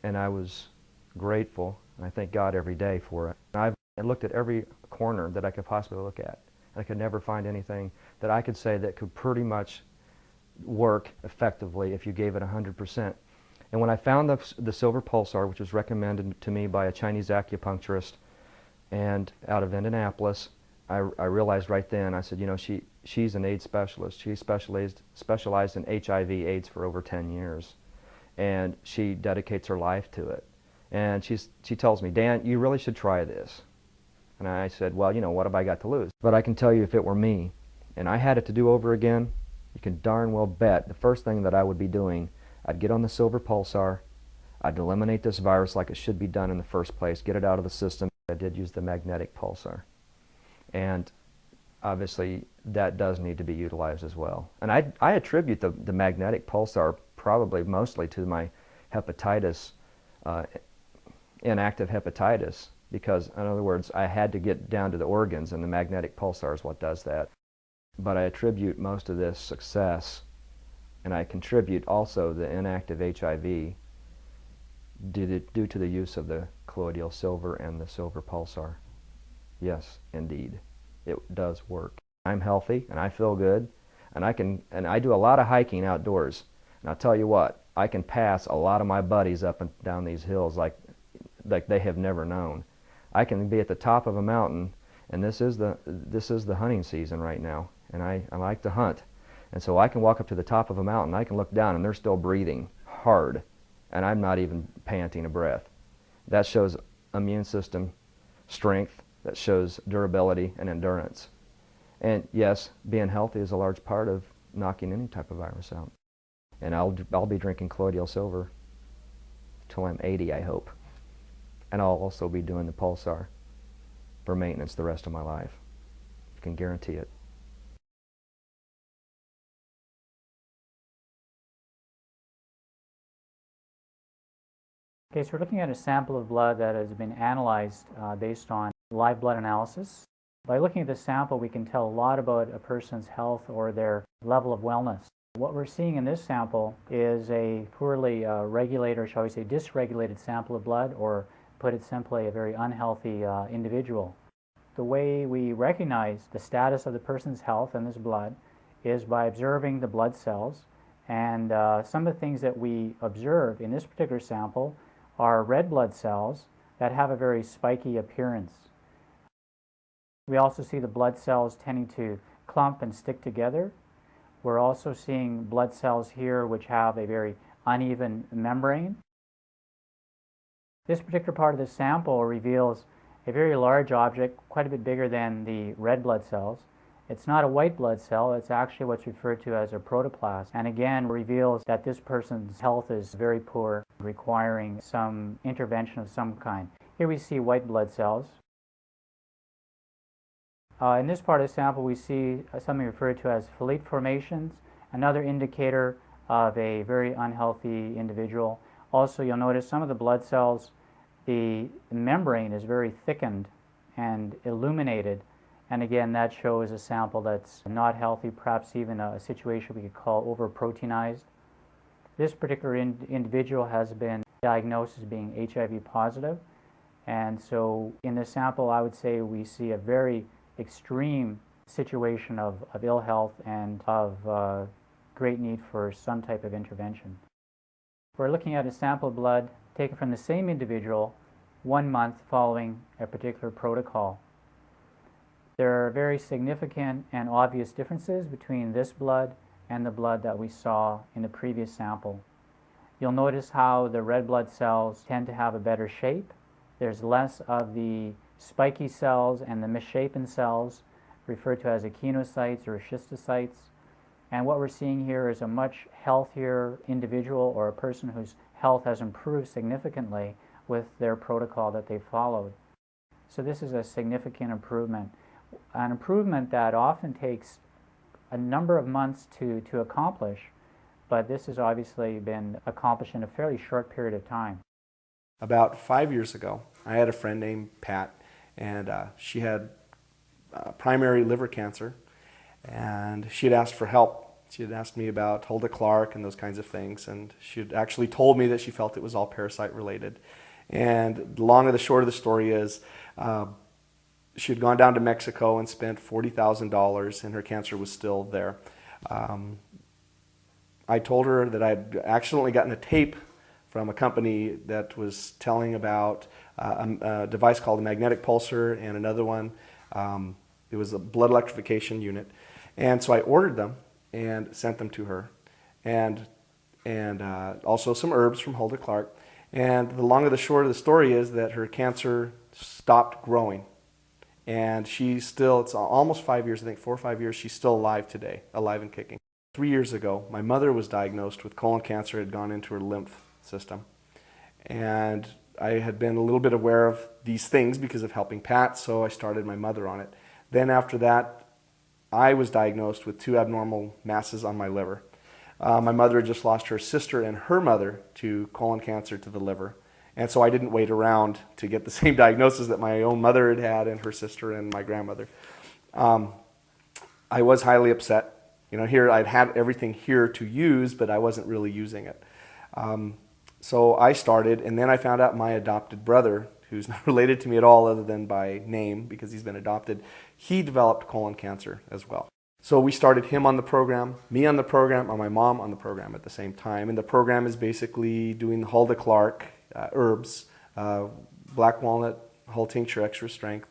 and I was grateful, and I thank God every day for it. I looked at every corner that I could possibly look at, I could never find anything that I could say that could pretty much work effectively if you gave it 100%. And when I found the silver pulsar, which was recommended to me by a Chinese acupuncturist and out of Indianapolis, I realized right then, I said, you know, she's an AIDS specialist. She specialized in HIV/AIDS for over 10 years. And she dedicates her life to it. And she tells me, Dan, you really should try this. And I said, well, you know, what have I got to lose? But I can tell you, if it were me, and I had it to do over again, you can darn well bet the first thing that I would be doing, I'd get on the silver pulsar, I'd eliminate this virus like it should be done in the first place, get it out of the system. I did use the magnetic pulsar. And obviously, that does need to be utilized as well. And I attribute the magnetic pulsar probably mostly to my hepatitis, inactive hepatitis, because, in other words, I had to get down to the organs, and the magnetic pulsar is what does that. But I attribute most of this success, and I contribute also the inactive HIV due to the use of the colloidal silver and the silver pulsar. Yes, indeed, it does work. I'm healthy, and I feel good, and I do a lot of hiking outdoors. And I'll tell you what, I can pass a lot of my buddies up and down these hills like they have never known. I can be at the top of a mountain, and this is the hunting season right now, and I like to hunt. And so I can walk up to the top of a mountain, I can look down, and they're still breathing hard, and I'm not even panting a breath. That shows immune system strength, that shows durability and endurance. And yes, being healthy is a large part of knocking any type of virus out. And I'll be drinking colloidal silver till I'm 80, I hope. And I'll also be doing the pulsar for maintenance the rest of my life. I can guarantee it. Okay, so we're looking at a sample of blood that has been analyzed based on live blood analysis. By looking at the sample, we can tell a lot about a person's health or their level of wellness. What we're seeing in this sample is a poorly regulated, or shall we say dysregulated sample of blood, or put it simply, a very unhealthy individual. The way we recognize the status of the person's health in this blood is by observing the blood cells. And some of the things that we observe in this particular sample are red blood cells that have a very spiky appearance. We also see the blood cells tending to clump and stick together. We're also seeing blood cells here which have a very uneven membrane. This particular part of the sample reveals a very large object, quite a bit bigger than the red blood cells. It's not a white blood cell, it's actually what's referred to as a protoplasm, and again reveals that this person's health is very poor, requiring some intervention of some kind. Here we see white blood cells. In this part of the sample we see something referred to as phyllate formations, another indicator of a very unhealthy individual. Also, you'll notice some of the blood cells, the membrane is very thickened and illuminated, and again that shows a sample that's not healthy, perhaps even a situation we could call overproteinized. This particular individual has been diagnosed as being HIV positive, and so in this sample I would say we see a very extreme situation of ill health and of great need for some type of intervention. We're looking at a sample of blood taken from the same individual 1 month following a particular protocol. There are very significant and obvious differences between this blood and the blood that we saw in the previous sample. You'll notice how the red blood cells tend to have a better shape. There's less of the spiky cells and the misshapen cells referred to as echinocytes or schistocytes. And what we're seeing here is a much healthier individual, or a person whose health has improved significantly with their protocol that they followed. So this is a significant improvement, an improvement that often takes a number of months to accomplish, but this has obviously been accomplished in a fairly short period of time. About 5 years ago, I had a friend named Pat, and she had primary liver cancer, and she had asked for help. She had asked me about Hulda Clark and those kinds of things, and she had actually told me that she felt it was all parasite related. And the long and the short of the story is, she had gone down to Mexico and spent $40,000, and her cancer was still there. I told her that I'd accidentally gotten a tape from a company that was telling about a device called a magnetic pulsar and another one. It was a blood electrification unit. And so I ordered them and sent them to her. And also some herbs from Hulda Clark. And the long and the short of the story is that her cancer stopped growing. And she's still, it's almost 5 years, I think 4 or 5 years, she's still alive today, alive and kicking. 3 years ago, my mother was diagnosed with colon cancer. It had gone into her lymph system. And I had been a little bit aware of these things because of helping Pat, so I started my mother on it. Then after that, I was diagnosed with 2 abnormal masses on my liver. My mother had just lost her sister and her mother to colon cancer to the liver. And so I didn't wait around to get the same diagnosis that my own mother had had and her sister and my grandmother. I was highly upset. You know, here I'd had everything here to use, but I wasn't really using it. So I started, and then I found out my adopted brother, who's not related to me at all other than by name because he's been adopted, he developed colon cancer as well. So we started him on the program, me on the program, or my mom on the program at the same time. And the program is basically doing the Hulda Clark herbs, black walnut, whole tincture, extra strength,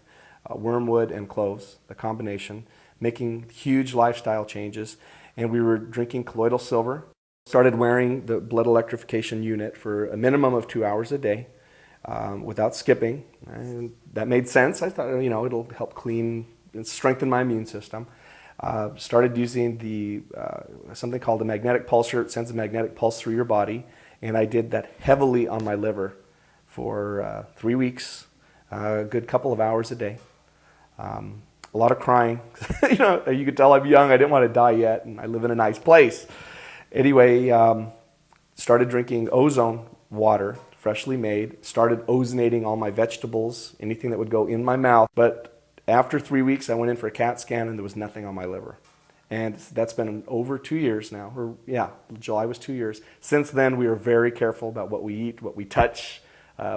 wormwood, and cloves, the combination, making huge lifestyle changes. And we were drinking colloidal silver, started wearing the blood electrification unit for a minimum of 2 hours a day without skipping. And that made sense. I thought, you know, it'll help clean and strengthen my immune system. Started using the something called a magnetic pulsar. It sends a magnetic pulse through your body, and I did that heavily on my liver for 3 weeks, a good couple of hours a day. A lot of crying. You know, you could tell I'm young. I didn't want to die yet, and I live in a nice place. Anyway, started drinking ozone water, freshly made. Started ozonating all my vegetables, anything that would go in my mouth. But after 3 weeks, I went in for a CAT scan, and there was nothing on my liver. And that's been over 2 years now. Or, yeah, July was 2 years. Since then, we are very careful about what we eat, what we touch,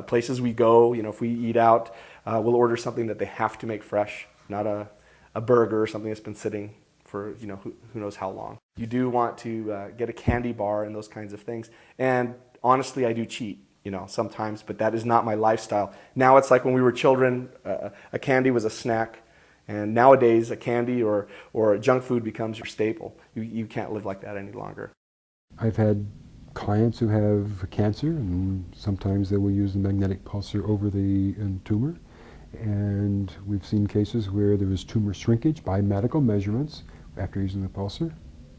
places we go. You know, if we eat out, we'll order something that they have to make fresh, not a burger or something that's been sitting for, you know, who knows how long. You do want to get a candy bar and those kinds of things. And honestly, I do cheat, you know, sometimes, but that is not my lifestyle. Now it's like when we were children, a candy was a snack. And nowadays, a candy or junk food becomes your staple. You can't live like that any longer. I've had clients who have cancer, and sometimes they will use the magnetic pulsar over the tumor. And we've seen cases where there was tumor shrinkage by medical measurements after using the pulsar.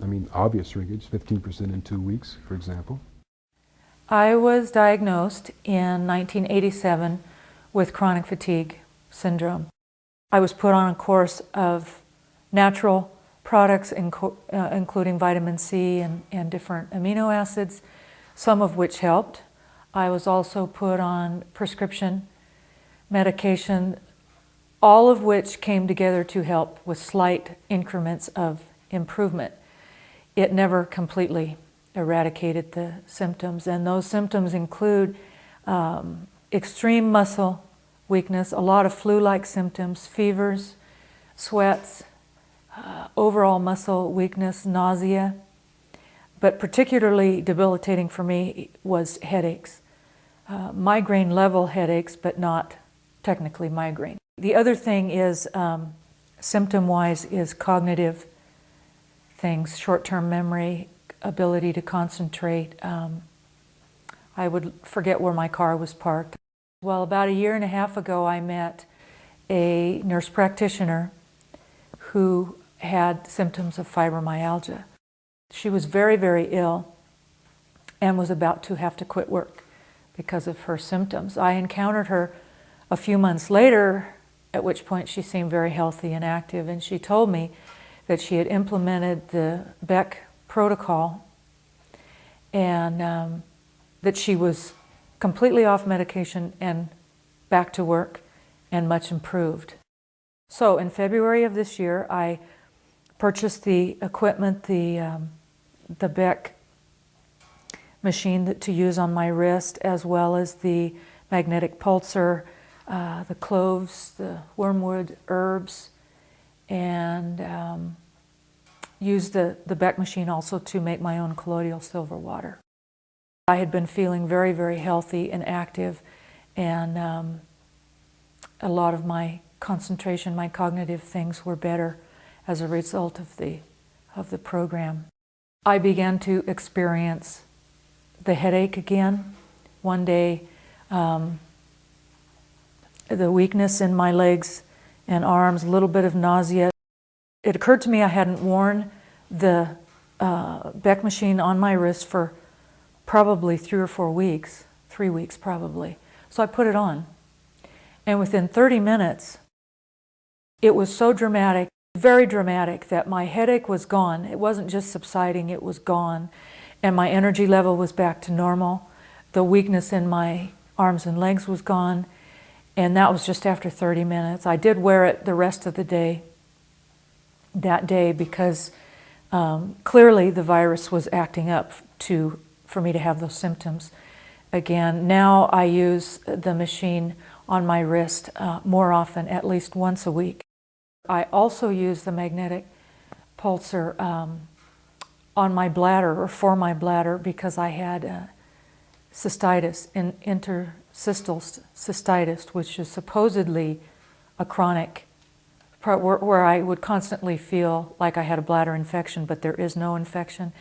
I mean, obvious shrinkage, 15% in 2 weeks, for example. I was diagnosed in 1987 with chronic fatigue syndrome. I was put on a course of natural products, including vitamin C and different amino acids, some of which helped. I was also put on prescription medication, all of which came together to help with slight increments of improvement. It never completely eradicated the symptoms, and those symptoms include extreme muscle weakness, a lot of flu-like symptoms, fevers, sweats, overall muscle weakness, nausea. But particularly debilitating for me was headaches. Migraine level headaches, but not technically migraine. The other thing is, symptom-wise, is cognitive things, short-term memory, ability to concentrate. I would forget where my car was parked. Well, about 1.5 years ago, I met a nurse practitioner who had symptoms of fibromyalgia. She was very, very ill and was about to have to quit work because of her symptoms. I encountered her a few months later, at which point she seemed very healthy and active, and she told me that she had implemented the Beck protocol and that she was completely off medication and back to work and much improved. So in February of this year, I purchased the equipment, the Beck machine to use on my wrist, as well as the magnetic pulsar, the cloves, the wormwood herbs, and used the Beck machine also to make my own colloidal silver water. I had been feeling very, very healthy and active, and a lot of my concentration, my cognitive things were better as a result of the program. I began to experience the headache again. One day, the weakness in my legs and arms, a little bit of nausea. It occurred to me I hadn't worn the Beck machine on my wrist for probably 3 or 4 weeks, 3 weeks probably. So I put it on. And within 30 minutes, it was so dramatic, very dramatic, that my headache was gone. It wasn't just subsiding, it was gone. And my energy level was back to normal. The weakness in my arms and legs was gone. And that was just after 30 minutes. I did wear it the rest of the day, that day, because clearly the virus was acting up for me to have those symptoms again. Now I use the machine on my wrist more often, at least once a week. I also use the magnetic pulsar on my bladder, or for my bladder, because I had cystitis, interstitial cystitis, which is supposedly a chronic, where I would constantly feel like I had a bladder infection, but there is no infection.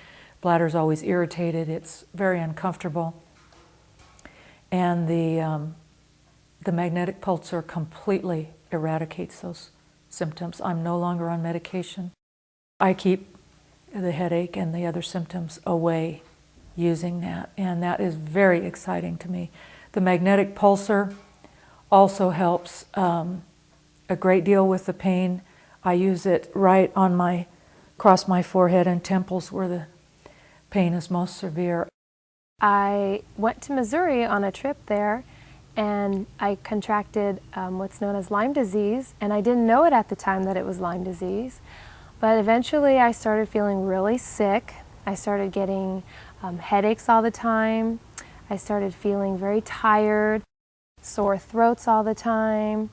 Bladder's always irritated, it's very uncomfortable. And the magnetic pulsar completely eradicates those symptoms. I'm no longer on medication. I keep the headache and the other symptoms away using that, and that is very exciting to me. The magnetic pulsar also helps a great deal with the pain. I use it right on across my forehead and temples where the pain is most severe. I went to Missouri on a trip there, and I contracted what's known as Lyme disease, and I didn't know it at the time that it was Lyme disease. But eventually I started feeling really sick. I started getting headaches all the time. I started feeling very tired, sore throats all the time.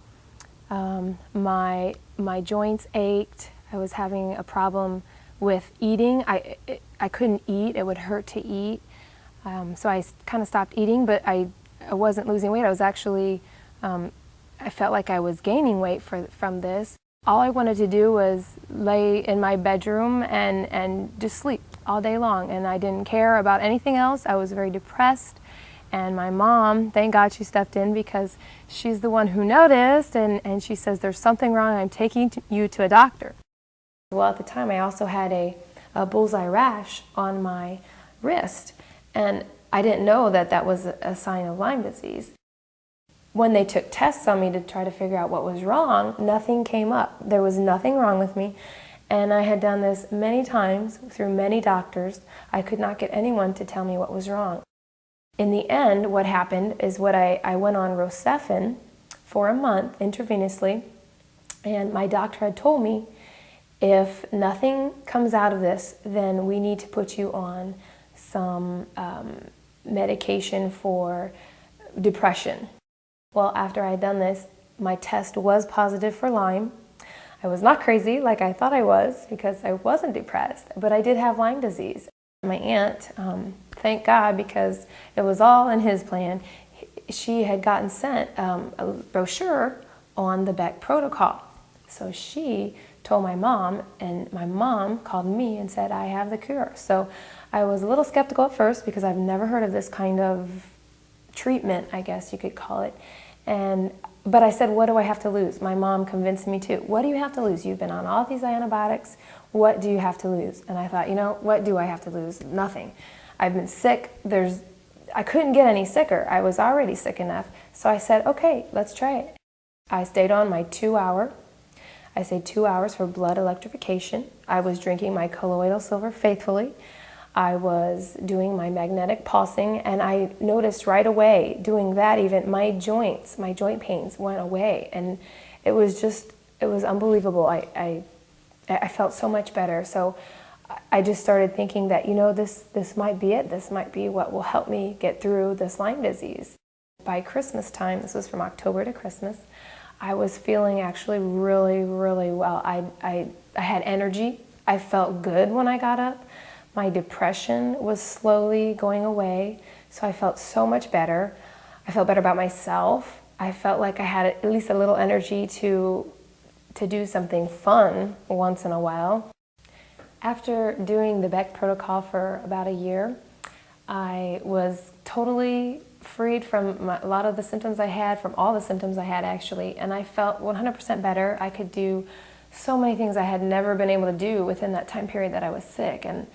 My joints ached. I was having a problem with eating. I couldn't eat. It would hurt to eat. So I kind of stopped eating, but I wasn't losing weight. I was actually, I felt like I was gaining weight from this. All I wanted to do was lay in my bedroom and just sleep all day long, and I didn't care about anything else. I was very depressed, and my mom, thank God she stepped in, because she's the one who noticed, and she says, "There's something wrong, I'm taking you to a doctor." Well, at the time I also had a bullseye rash on my wrist, and I didn't know that that was a sign of Lyme disease. When they took tests on me to try to figure out what was wrong, nothing came up. There was nothing wrong with me, and I had done this many times through many doctors. I could not get anyone to tell me what was wrong. In the end, what happened is I went on Rocephin for a month intravenously, and my doctor had told me, if nothing comes out of this, then we need to put you on some medication for depression. Well, after I had done this, my test was positive for Lyme. I was not crazy like I thought I was, because I wasn't depressed, but I did have Lyme disease. My aunt, thank God, because it was all in his plan, she had gotten sent a brochure on the Beck protocol. So she told my mom, and my mom called me and said, "I have the cure." So I was a little skeptical at first, because I've never heard of this kind of treatment, I guess you could call it. But I said, "What do I have to lose?" My mom convinced me too. "What do you have to lose? You've been on all these antibiotics. What do you have to lose?" And I thought, what do I have to lose? Nothing. I've been sick. I couldn't get any sicker. I was already sick enough. So I said, okay, let's try it. I stayed on my 2-hour. I say 2 hours for blood electrification. I was drinking my colloidal silver faithfully. I was doing my magnetic pulsing, and I noticed right away doing that, even my joint pains went away, and it was unbelievable. I felt so much better. So I just started thinking that, this might be it. This might be what will help me get through this Lyme disease. by Christmas time, this was from October to Christmas, I was feeling actually really, really well. I had energy. I felt good when I got up. My depression was slowly going away, so I felt so much better. I felt better about myself. I felt like I had at least a little energy to do something fun once in a while. After doing the Beck protocol for about a year, I was totally freed from a lot of the symptoms I had, from all the symptoms I had actually, and I felt 100% better. I could do so many things I had never been able to do within that time period that I was sick. And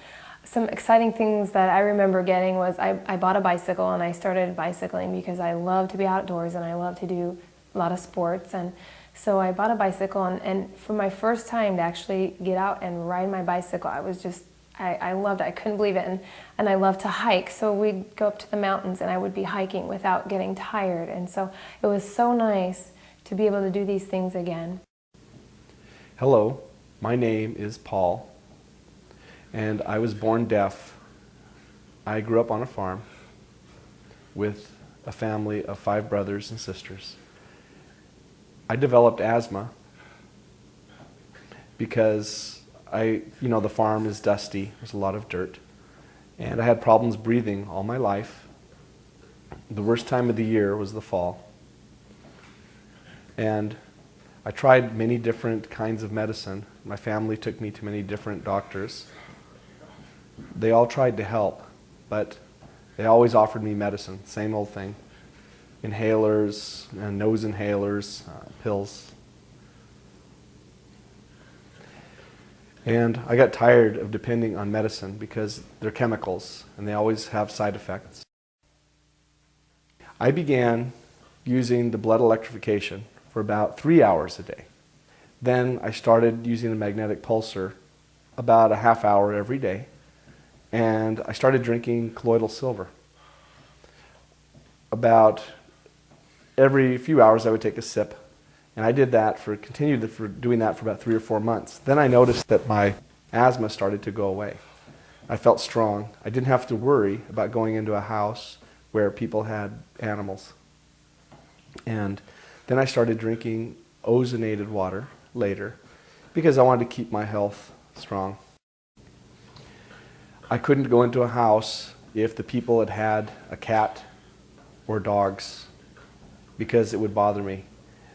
some exciting things that I remember getting was I bought a bicycle and I started bicycling because I love to be outdoors and I love to do a lot of sports. And so I bought a bicycle, and for my first time to actually get out and ride my bicycle, I was just, I loved it. I couldn't believe it. And I love to hike, so we'd go up to the mountains and I would be hiking without getting tired. And so it was so nice to be able to do these things again. Hello, my name is Paul, and I was born deaf. I grew up on a farm with a family of 5 brothers and sisters. I developed asthma because the farm is dusty, there's a lot of dirt, and I had problems breathing all my life. The worst time of the year was the fall. And I tried many different kinds of medicine. My family took me to many different doctors. They all tried to help, but they always offered me medicine, same old thing. Inhalers, nose inhalers, pills. And I got tired of depending on medicine because they're chemicals and they always have side effects. I began using the blood electrification for about 3 hours a day. Then I started using the magnetic pulsar about a half hour every day, and I started drinking colloidal silver. About every few hours I would take a sip, and I did that continued doing that for about 3 or 4 months. Then I noticed that my asthma started to go away. I felt strong. I didn't have to worry about going into a house where people had animals. And then I started drinking ozonated water later because I wanted to keep my health strong. I couldn't go into a house if the people had had a cat or dogs because it would bother me.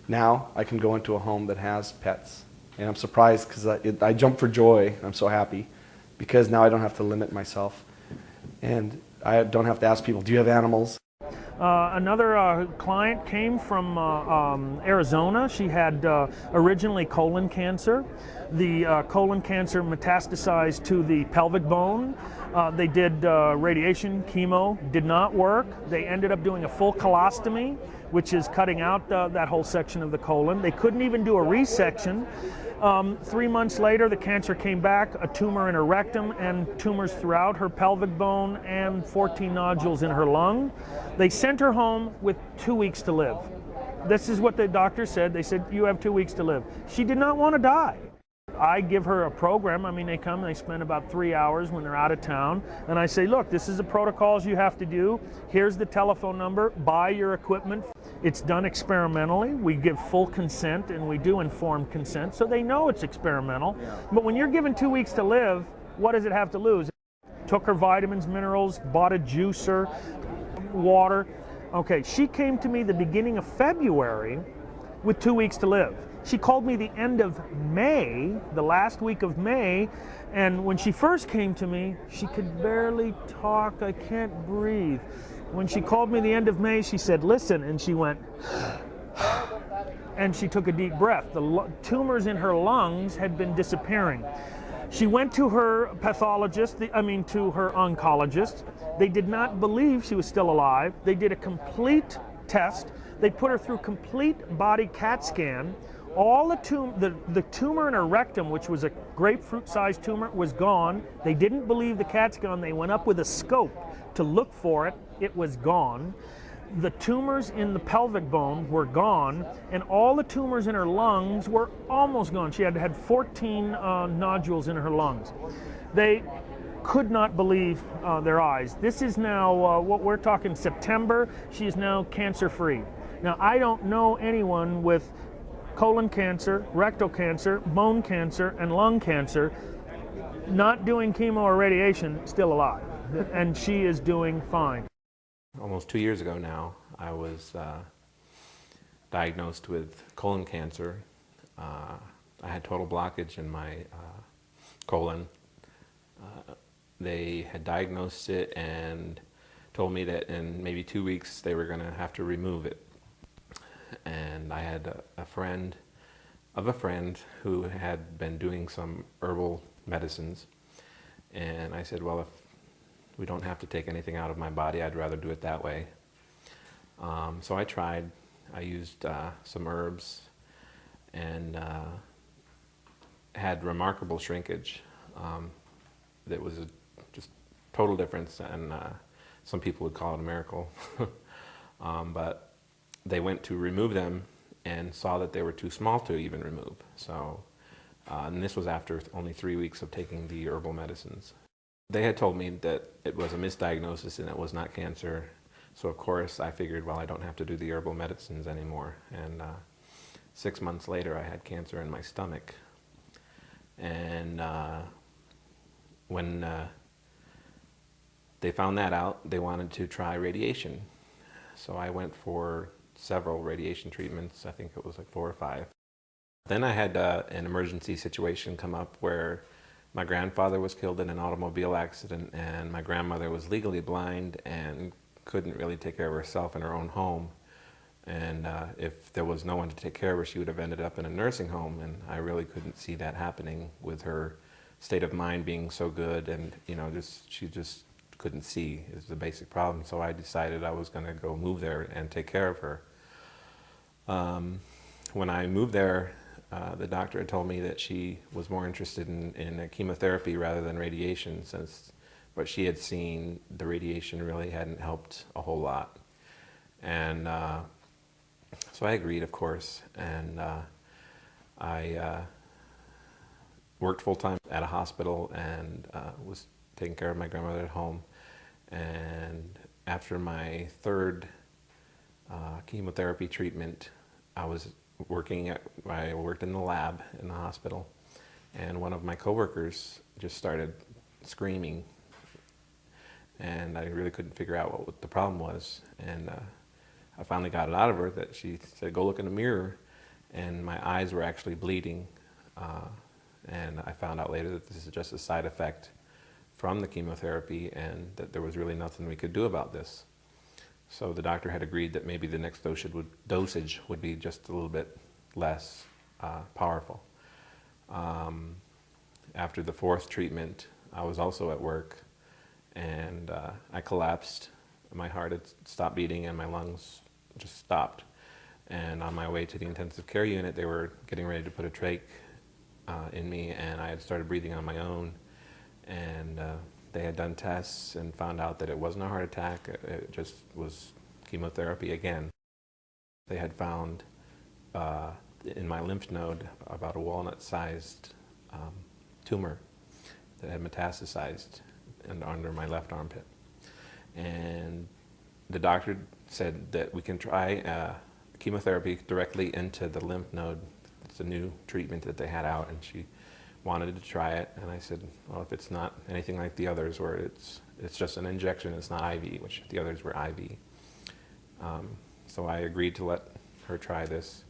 Now I can go into a home that has pets, and I'm surprised because I jump for joy. I'm so happy because now I don't have to limit myself, and I don't have to ask people, do you have animals? Another client came from Arizona. She had originally colon cancer. The colon cancer metastasized to the pelvic bone. They did radiation, chemo, did not work. They ended up doing a full colostomy, which is cutting out that whole section of the colon. They couldn't even do a resection. 3 months later, the cancer came back, a tumor in her rectum and tumors throughout her pelvic bone and 14 nodules in her lung. They sent her home with 2 weeks to live. This is what the doctor said. They said, you have 2 weeks to live. She did not want to die. I give her a program. I mean, they come and they spend about 3 hours when they're out of town. And I say, look, this is the protocols you have to do. Here's the telephone number. Buy your equipment. It's done experimentally. We give full consent, and we do informed consent, so they know it's experimental. But when you're given 2 weeks to live, what does it have to lose? Took her vitamins, minerals, bought a juicer, water. Okay, she came to me the beginning of February with 2 weeks to live. She called me the end of May, the last week of May, and when she first came to me, she could barely talk. I can't breathe. When she called me the end of May, she said, listen, and she went, and she took a deep breath. The tumors in her lungs had been disappearing. She went to her pathologist, to her oncologist. They did not believe she was still alive. They did a complete test. They put her through complete body CAT scan. All the tumor in her rectum, which was a grapefruit-sized tumor, was gone. They didn't believe the CAT scan. They went up with a scope to look for it. It was gone. The tumors in the pelvic bone were gone, and all the tumors in her lungs were almost gone. She had 14 nodules in her lungs. They could not believe their eyes. This is now, what we're talking September, she is now cancer-free. Now, I don't know anyone with colon cancer, rectal cancer, bone cancer, and lung cancer not doing chemo or radiation still alive. And she is doing fine. Almost 2 years ago now, I was diagnosed with colon cancer. I had total blockage in my colon. They had diagnosed it and told me that in maybe 2 weeks they were going to have to remove it. And I had a friend of a friend who had been doing some herbal medicines. And I said, well, if we don't have to take anything out of my body, I'd rather do it that way. So I tried. I used some herbs and had remarkable shrinkage. That was just total difference, and some people would call it a miracle. But they went to remove them and saw that they were too small to even remove. So, and this was after only 3 weeks of taking the herbal medicines. They had told me that it was a misdiagnosis and it was not cancer. So of course I figured, well, I don't have to do the herbal medicines anymore. And 6 months later I had cancer in my stomach. And when they found that out, they wanted to try radiation. So I went for several radiation treatments. I think it was like 4 or 5. Then I had an emergency situation come up where my grandfather was killed in an automobile accident, and my grandmother was legally blind and couldn't really take care of herself in her own home. And if there was no one to take care of her, she would have ended up in a nursing home, and I really couldn't see that happening with her state of mind being so good, and she just couldn't see is the basic problem. So I decided I was going to go move there and take care of her. When I moved there, the doctor had told me that she was more interested in chemotherapy rather than radiation, since what she had seen, the radiation really hadn't helped a whole lot. And so I agreed, of course, and I worked full-time at a hospital and was taking care of my grandmother at home. And after my 3rd chemotherapy treatment, I worked in the lab in the hospital, and one of my coworkers just started screaming, and I really couldn't figure out what the problem was. And I finally got it out of her that she said, go look in the mirror, and my eyes were actually bleeding. And I found out later that this is just a side effect from the chemotherapy, and that there was really nothing we could do about this. So the doctor had agreed that maybe the next dosage would be just a little bit less powerful. After the 4th treatment, I was also at work, and I collapsed. My heart had stopped beating and my lungs just stopped. And on my way to the intensive care unit, they were getting ready to put a trach in me, and I had started breathing on my own. And they had done tests and found out that it wasn't a heart attack, it just was chemotherapy again. They had found in my lymph node about a walnut-sized tumor that had metastasized under my left armpit. And the doctor said that we can try chemotherapy directly into the lymph node. It's a new treatment that they had out, and she wanted to try it, and I said, well, if it's not anything like the others where it's just an injection, it's not IV, which the others were IV. So I agreed to let her try this,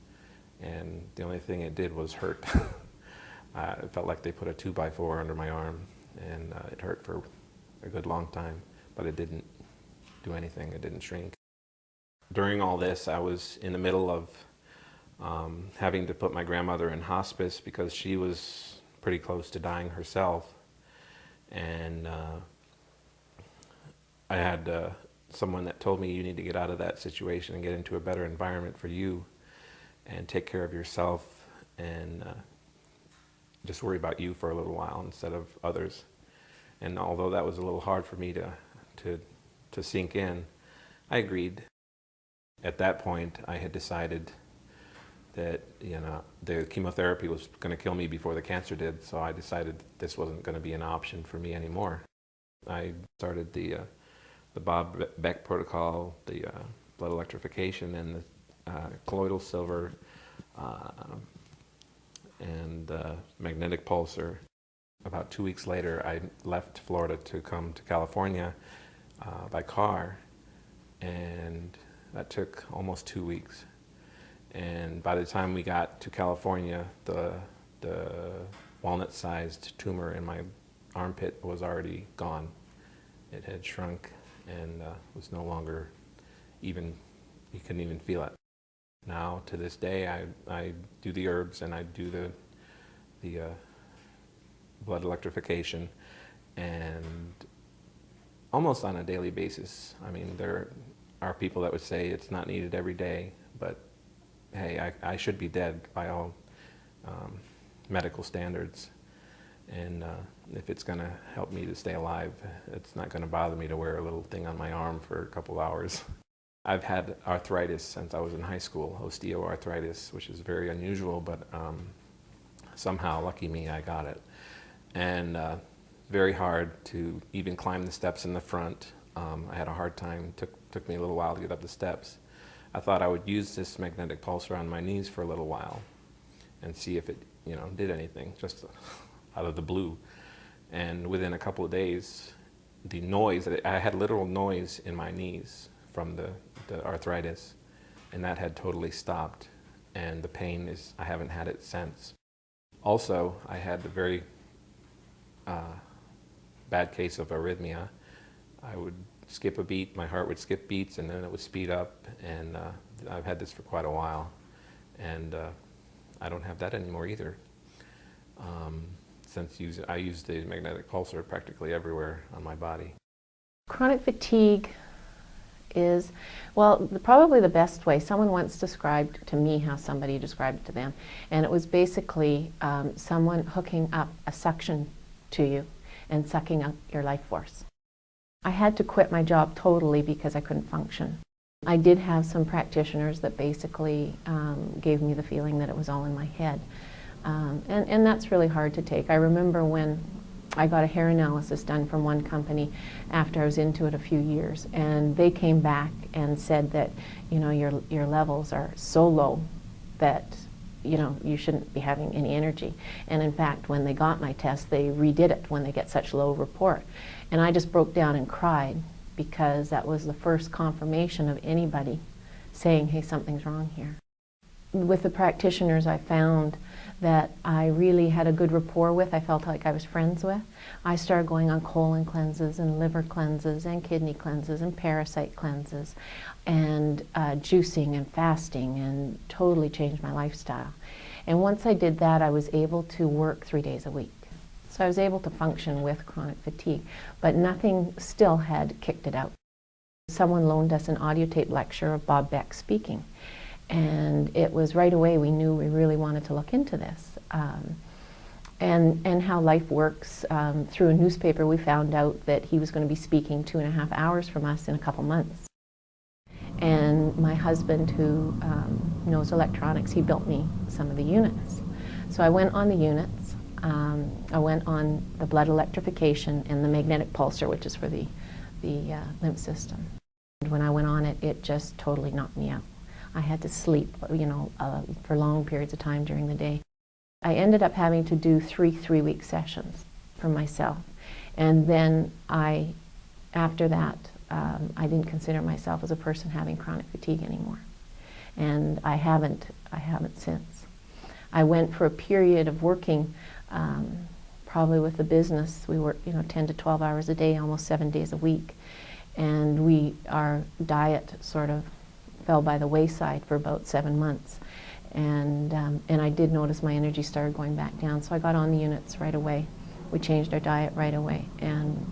and the only thing it did was hurt. It felt like they put a 2x4 under my arm, and it hurt for a good long time, but it didn't do anything, it didn't shrink. During all this, I was in the middle of having to put my grandmother in hospice because she was pretty close to dying herself. And I had someone that told me, you need to get out of that situation and get into a better environment for you and take care of yourself and just worry about you for a little while instead of others. And although that was a little hard for me to sink in, I agreed. At that point, I had decided that the chemotherapy was going to kill me before the cancer did, so I decided this wasn't going to be an option for me anymore. I started the Beck protocol, the blood electrification, and the colloidal silver, and magnetic pulsar. About 2 weeks later, I left Florida to come to California by car, and that took almost 2 weeks. And by the time we got to California, the walnut-sized tumor in my armpit was already gone. It had shrunk and was no longer even, you couldn't even feel it. Now, to this day, I do the herbs and I do the blood electrification, and almost on a daily basis. I mean, there are people that would say it's not needed every day, but hey, I should be dead by all medical standards. And if it's going to help me to stay alive, it's not going to bother me to wear a little thing on my arm for a couple hours. I've had arthritis since I was in high school, osteoarthritis, which is very unusual, but somehow, lucky me, I got it. And very hard to even climb the steps in the front. I had a hard time, took me a little while to get up the steps. I thought I would use this magnetic pulsar on my knees for a little while and see if it, did anything, just out of the blue. And within a couple of days, the noise, I had literal noise in my knees from the arthritis, and that had totally stopped. And the pain I haven't had it since. Also, I had a very bad case of arrhythmia. I would skip a beat, my heart would skip beats, and then it would speed up, and I've had this for quite a while. And I don't have that anymore either. Since I use the magnetic pulsar practically everywhere on my body. Chronic fatigue is, well, probably the best way. Someone once described to me how somebody described it to them, and it was basically someone hooking up a suction to you and sucking up your life force. I had to quit my job totally because I couldn't function. I did have some practitioners that basically gave me the feeling that it was all in my head. And that's really hard to take. I remember when I got a hair analysis done from one company after I was into it a few years, and they came back and said that, your levels are so low that, you shouldn't be having any energy. And in fact, when they got my test, they redid it when they get such low report. And I just broke down and cried because that was the first confirmation of anybody saying, hey, something's wrong here. With the practitioners, I found that I really had a good rapport with, I felt like I was friends with. I started going on colon cleanses and liver cleanses and kidney cleanses and parasite cleanses and juicing and fasting, and totally changed my lifestyle. And once I did that, I was able to work 3 days a week. So I was able to function with chronic fatigue, but nothing still had kicked it out. Someone loaned us an audio tape lecture of Bob Beck speaking. And it was right away we knew we really wanted to look into this. And how life works. Through a newspaper we found out that he was going to be speaking 2.5 hours from us in a couple months. And my husband, who knows electronics, he built me some of the units. So I went on the units. I went on the blood electrification and the magnetic pulsar, which is for the lymph system. And when I went on it, it just totally knocked me out. I had to sleep, for long periods of time during the day. I ended up having to do 3 3-week sessions for myself. And then after that, I didn't consider myself as a person having chronic fatigue anymore. And I haven't since. I went for a period of working, probably with the business. We worked, 10 to 12 hours a day, almost 7 days a week. And our diet sort of fell by the wayside for about 7 months. And I did notice my energy started going back down, so I got on the units right away. We changed our diet right away, and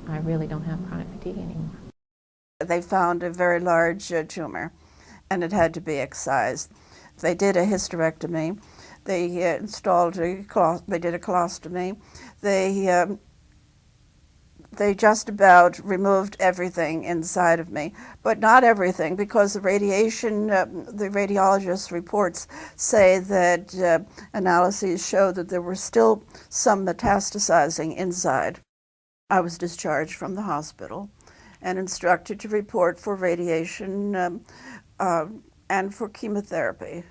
I really don't have chronic fatigue anymore. They found a very large tumor, and it had to be excised. They did a hysterectomy. They they did a colostomy. They just about removed everything inside of me, but not everything, because the radiologist's reports say that analyses show that there were still some metastasizing inside. I was discharged from the hospital and instructed to report for radiation and for chemotherapy.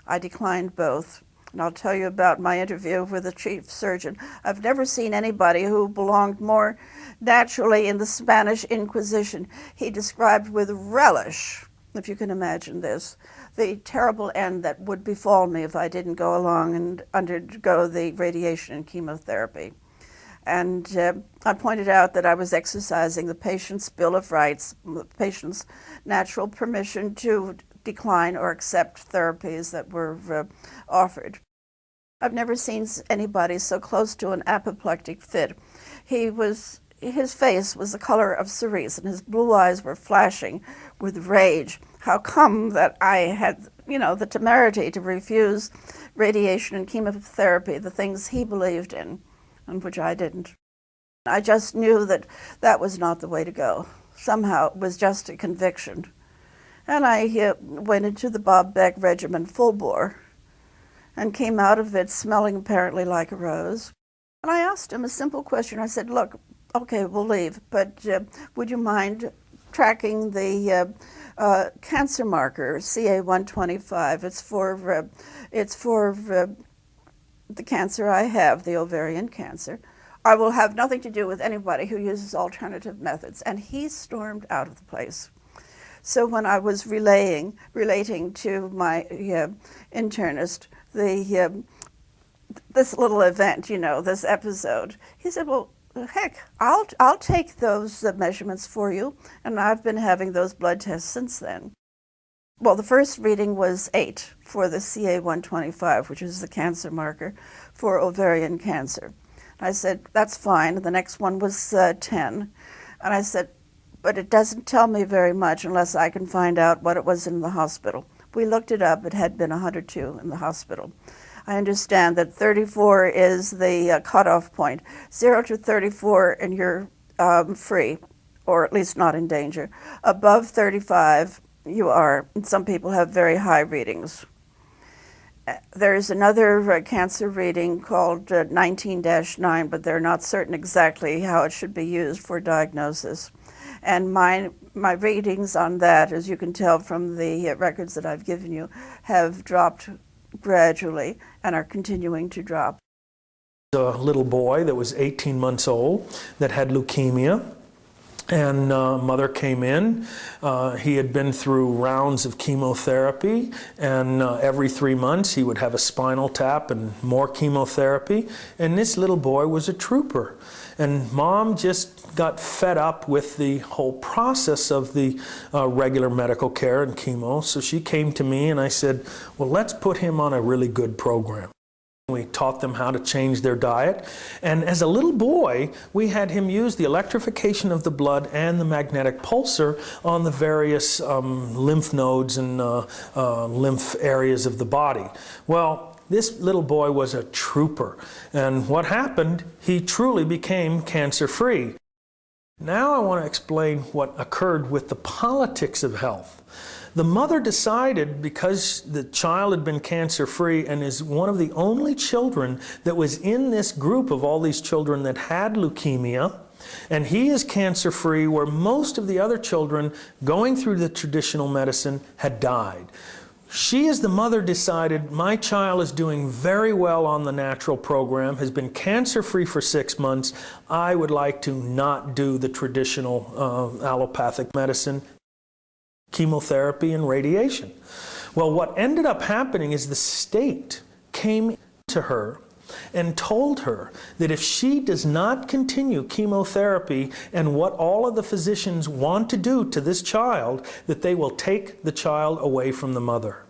I declined both. And I'll tell you about my interview with the chief surgeon. I've never seen anybody who belonged more naturally in the Spanish Inquisition. He described with relish, if you can imagine this, the terrible end that would befall me if I didn't go along and undergo the radiation and chemotherapy. And I pointed out that I was exercising the patient's Bill of Rights, the patient's natural permission to decline or accept therapies that were offered. I've never seen anybody so close to an apoplectic fit. His face was the color of cerise, and his blue eyes were flashing with rage. How come that I had, the temerity to refuse radiation and chemotherapy, the things he believed in, and which I didn't? I just knew that that was not the way to go. Somehow it was just a conviction. And I went into the Bob Beck regimen full bore and came out of it smelling apparently like a rose. And I asked him a simple question. I said, look, okay, we'll leave, but would you mind tracking the cancer marker, CA-125? It's for the cancer I have, the ovarian cancer. I will have nothing to do with anybody who uses alternative methods. And he stormed out of the place. So when I was relating to my internist this little event, this episode, he said, well, heck, I'll take those measurements for you, and I've been having those blood tests since then. Well, the first reading was 8 for the CA-125, which is the cancer marker for ovarian cancer. I said, that's fine. The next one was 10. And I said, but it doesn't tell me very much unless I can find out what it was in the hospital. We looked it up. It had been 102 in the hospital. I understand that 34 is the cutoff point. 0 to 34 and you're free, or at least not in danger. Above 35, you are. And some people have very high readings. There's another cancer reading called 19-9, but they're not certain exactly how it should be used for diagnosis. And my readings on that, as you can tell from the records that I've given you, have dropped gradually and are continuing to drop. A little boy that was 18 months old that had leukemia, and mother came in. He had been through rounds of chemotherapy, and every 3 months he would have a spinal tap and more chemotherapy, and this little boy was a trooper. And mom just got fed up with the whole process of the regular medical care and chemo, so she came to me and I said, well, let's put him on a really good program. We taught them how to change their diet, and as a little boy we had him use the electrification of the blood and the magnetic pulsar on the various lymph nodes and lymph areas of the body. Well, this little boy was a trooper, and what happened, he truly became cancer-free. Now I want to explain what occurred with the politics of health. The mother decided, because the child had been cancer-free and is one of the only children that was in this group of all these children that had leukemia, and he is cancer-free, where most of the other children going through the traditional medicine had died. She, as the mother, decided, my child is doing very well on the natural program, has been cancer-free for 6 months. I would like to not do the traditional allopathic medicine, chemotherapy and radiation. Well, what ended up happening is the state came to her and told her that if she does not continue chemotherapy and what all of the physicians want to do to this child, that they will take the child away from the mother.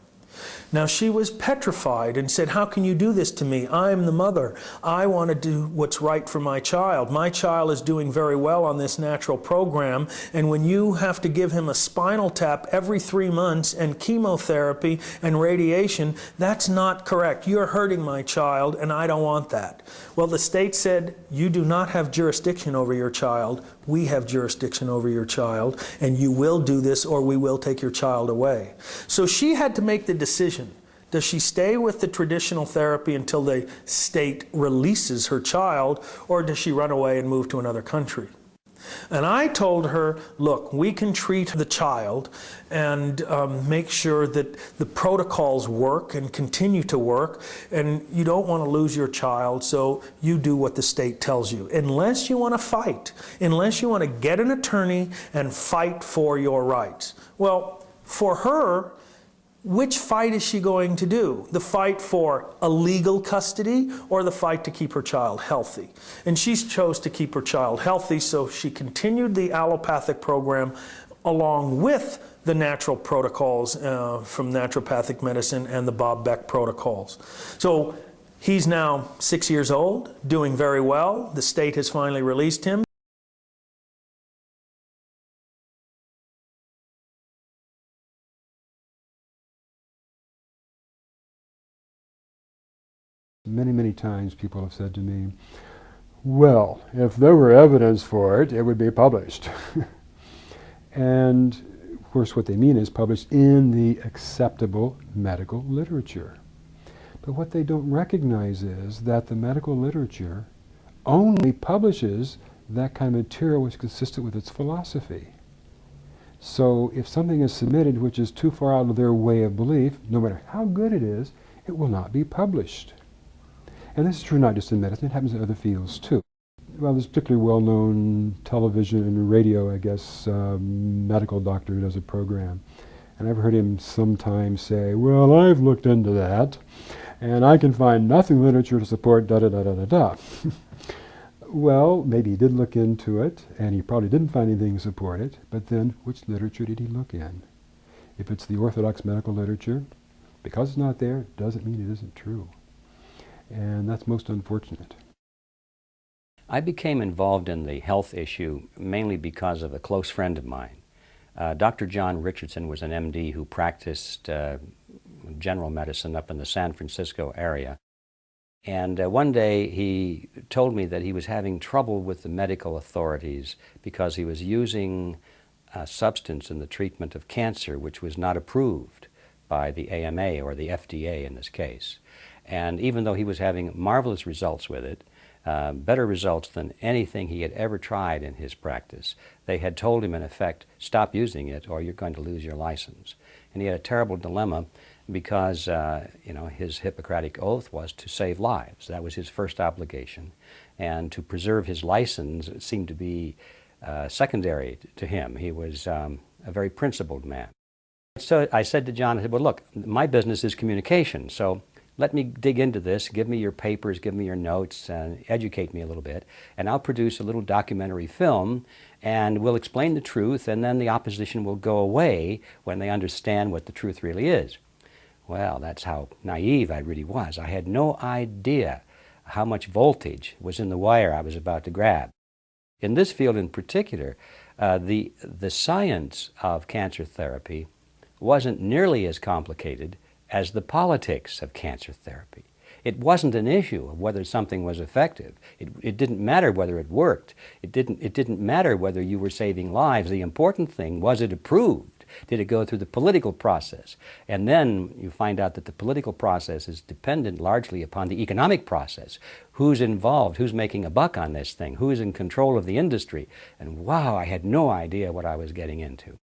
Now she was petrified and said, how can you do this to me? I'm the mother. I want to do what's right for my child. My child is doing very well on this natural program, and when you have to give him a spinal tap every 3 months and chemotherapy and radiation, that's not correct. You're hurting my child, and I don't want that. Well, the state said, you do not have jurisdiction over your child. We have jurisdiction over your child, and you will do this or we will take your child away. So she had to make the decision. Does she stay with the traditional therapy until the state releases her child, or does she run away and move to another country? And I told her, look, we can treat the child and make sure that the protocols work and continue to work, and you don't want to lose your child, so you do what the state tells you. Unless you want to fight, unless you want to get an attorney and fight for your rights. Well, for her, which fight is she going to do? The fight for a legal custody or the fight to keep her child healthy? And she chose to keep her child healthy, so she continued the allopathic program along with the natural protocols from naturopathic medicine and the Bob Beck protocols. So he's now 6 years old, doing very well. The state has finally released him. Many, many times people have said to me, well, if there were evidence for it, it would be published. And of course what they mean is published in the acceptable medical literature. But what they don't recognize is that the medical literature only publishes that kind of material which is consistent with its philosophy. So if something is submitted which is too far out of their way of belief, no matter how good it is, it will not be published. And this is true not just in medicine, it happens in other fields too. Well, there's a particularly well-known television and radio, I guess, medical doctor who does a program. And I've heard him sometimes say, well, I've looked into that, and I can find nothing in literature to support da-da-da-da-da-da. Well, maybe he did look into it, and he probably didn't find anything to support it, but then which literature did he look in? If it's the orthodox medical literature, because it's not there, doesn't mean it isn't true. And that's most unfortunate. I became involved in the health issue mainly because of a close friend of mine. Dr. John Richardson was an MD who practiced general medicine up in the San Francisco area. And one day he told me that he was having trouble with the medical authorities because he was using a substance in the treatment of cancer which was not approved by the AMA or the FDA in this case. And even though he was having marvelous results with it, better results than anything he had ever tried in his practice, they had told him in effect, stop using it or you're going to lose your license. And he had a terrible dilemma because his Hippocratic oath was to save lives. That was his first obligation. And to preserve his license seemed to be secondary to him. He was a very principled man. So I said to John, I said, well, look, my business is communication, so let me dig into this, give me your papers, give me your notes, and educate me a little bit, and I'll produce a little documentary film, and we'll explain the truth, and then the opposition will go away when they understand what the truth really is. Well, that's how naive I really was. I had no idea how much voltage was in the wire I was about to grab. In this field in particular, the science of cancer therapy wasn't nearly as complicated as the politics of cancer therapy. It wasn't an issue of whether something was effective. It didn't matter whether it worked. It didn't matter whether you were saving lives. The important thing was it approved. Did it go through the political process? And then you find out that the political process is dependent largely upon the economic process. Who's involved? Who's making a buck on this thing? Who's in control of the industry? And wow, I had no idea what I was getting into.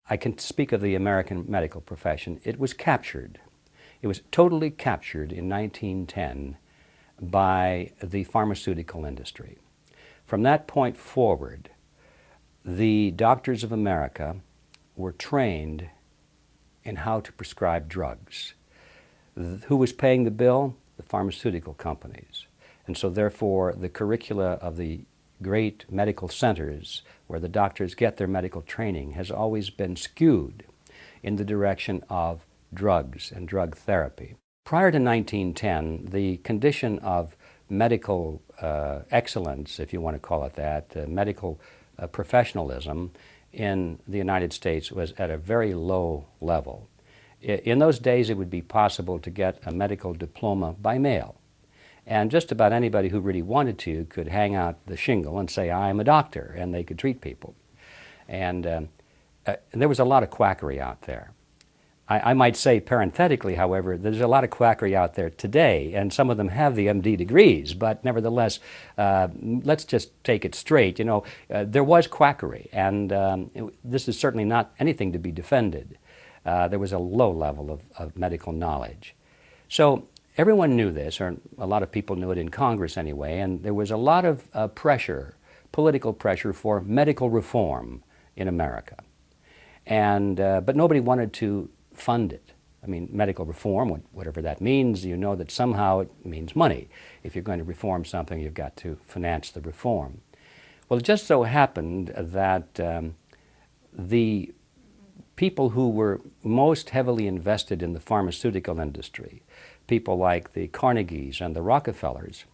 I can speak of the American medical profession. It was captured. It was totally captured in 1910 by the pharmaceutical industry. From that point forward, the doctors of America were trained in how to prescribe drugs. Who was paying the bill? The pharmaceutical companies. And so therefore, the curricula of the great medical centers where the doctors get their medical training has always been skewed in the direction of drugs and drug therapy. Prior to 1910, the condition of medical excellence, if you want to call it that, medical professionalism in the United States was at a very low level. In those days, it would be possible to get a medical diploma by mail. And just about anybody who really wanted to could hang out the shingle and say, I'm a doctor, and they could treat people. And there was a lot of quackery out there. I might say parenthetically, however, there's a lot of quackery out there today, and some of them have the MD degrees, but nevertheless, let's just take it straight. You know, there was quackery, and this is certainly not anything to be defended. There was a low level of medical knowledge. So everyone knew this, or a lot of people knew it in Congress anyway, and there was a lot of pressure, political pressure for medical reform in America. And, but nobody wanted to fund it. I mean, medical reform, whatever that means, you know that somehow it means money. If you're going to reform something, you've got to finance the reform. Well, it just so happened that the people who were most heavily invested in the pharmaceutical industry, people like the Carnegies and the Rockefellers,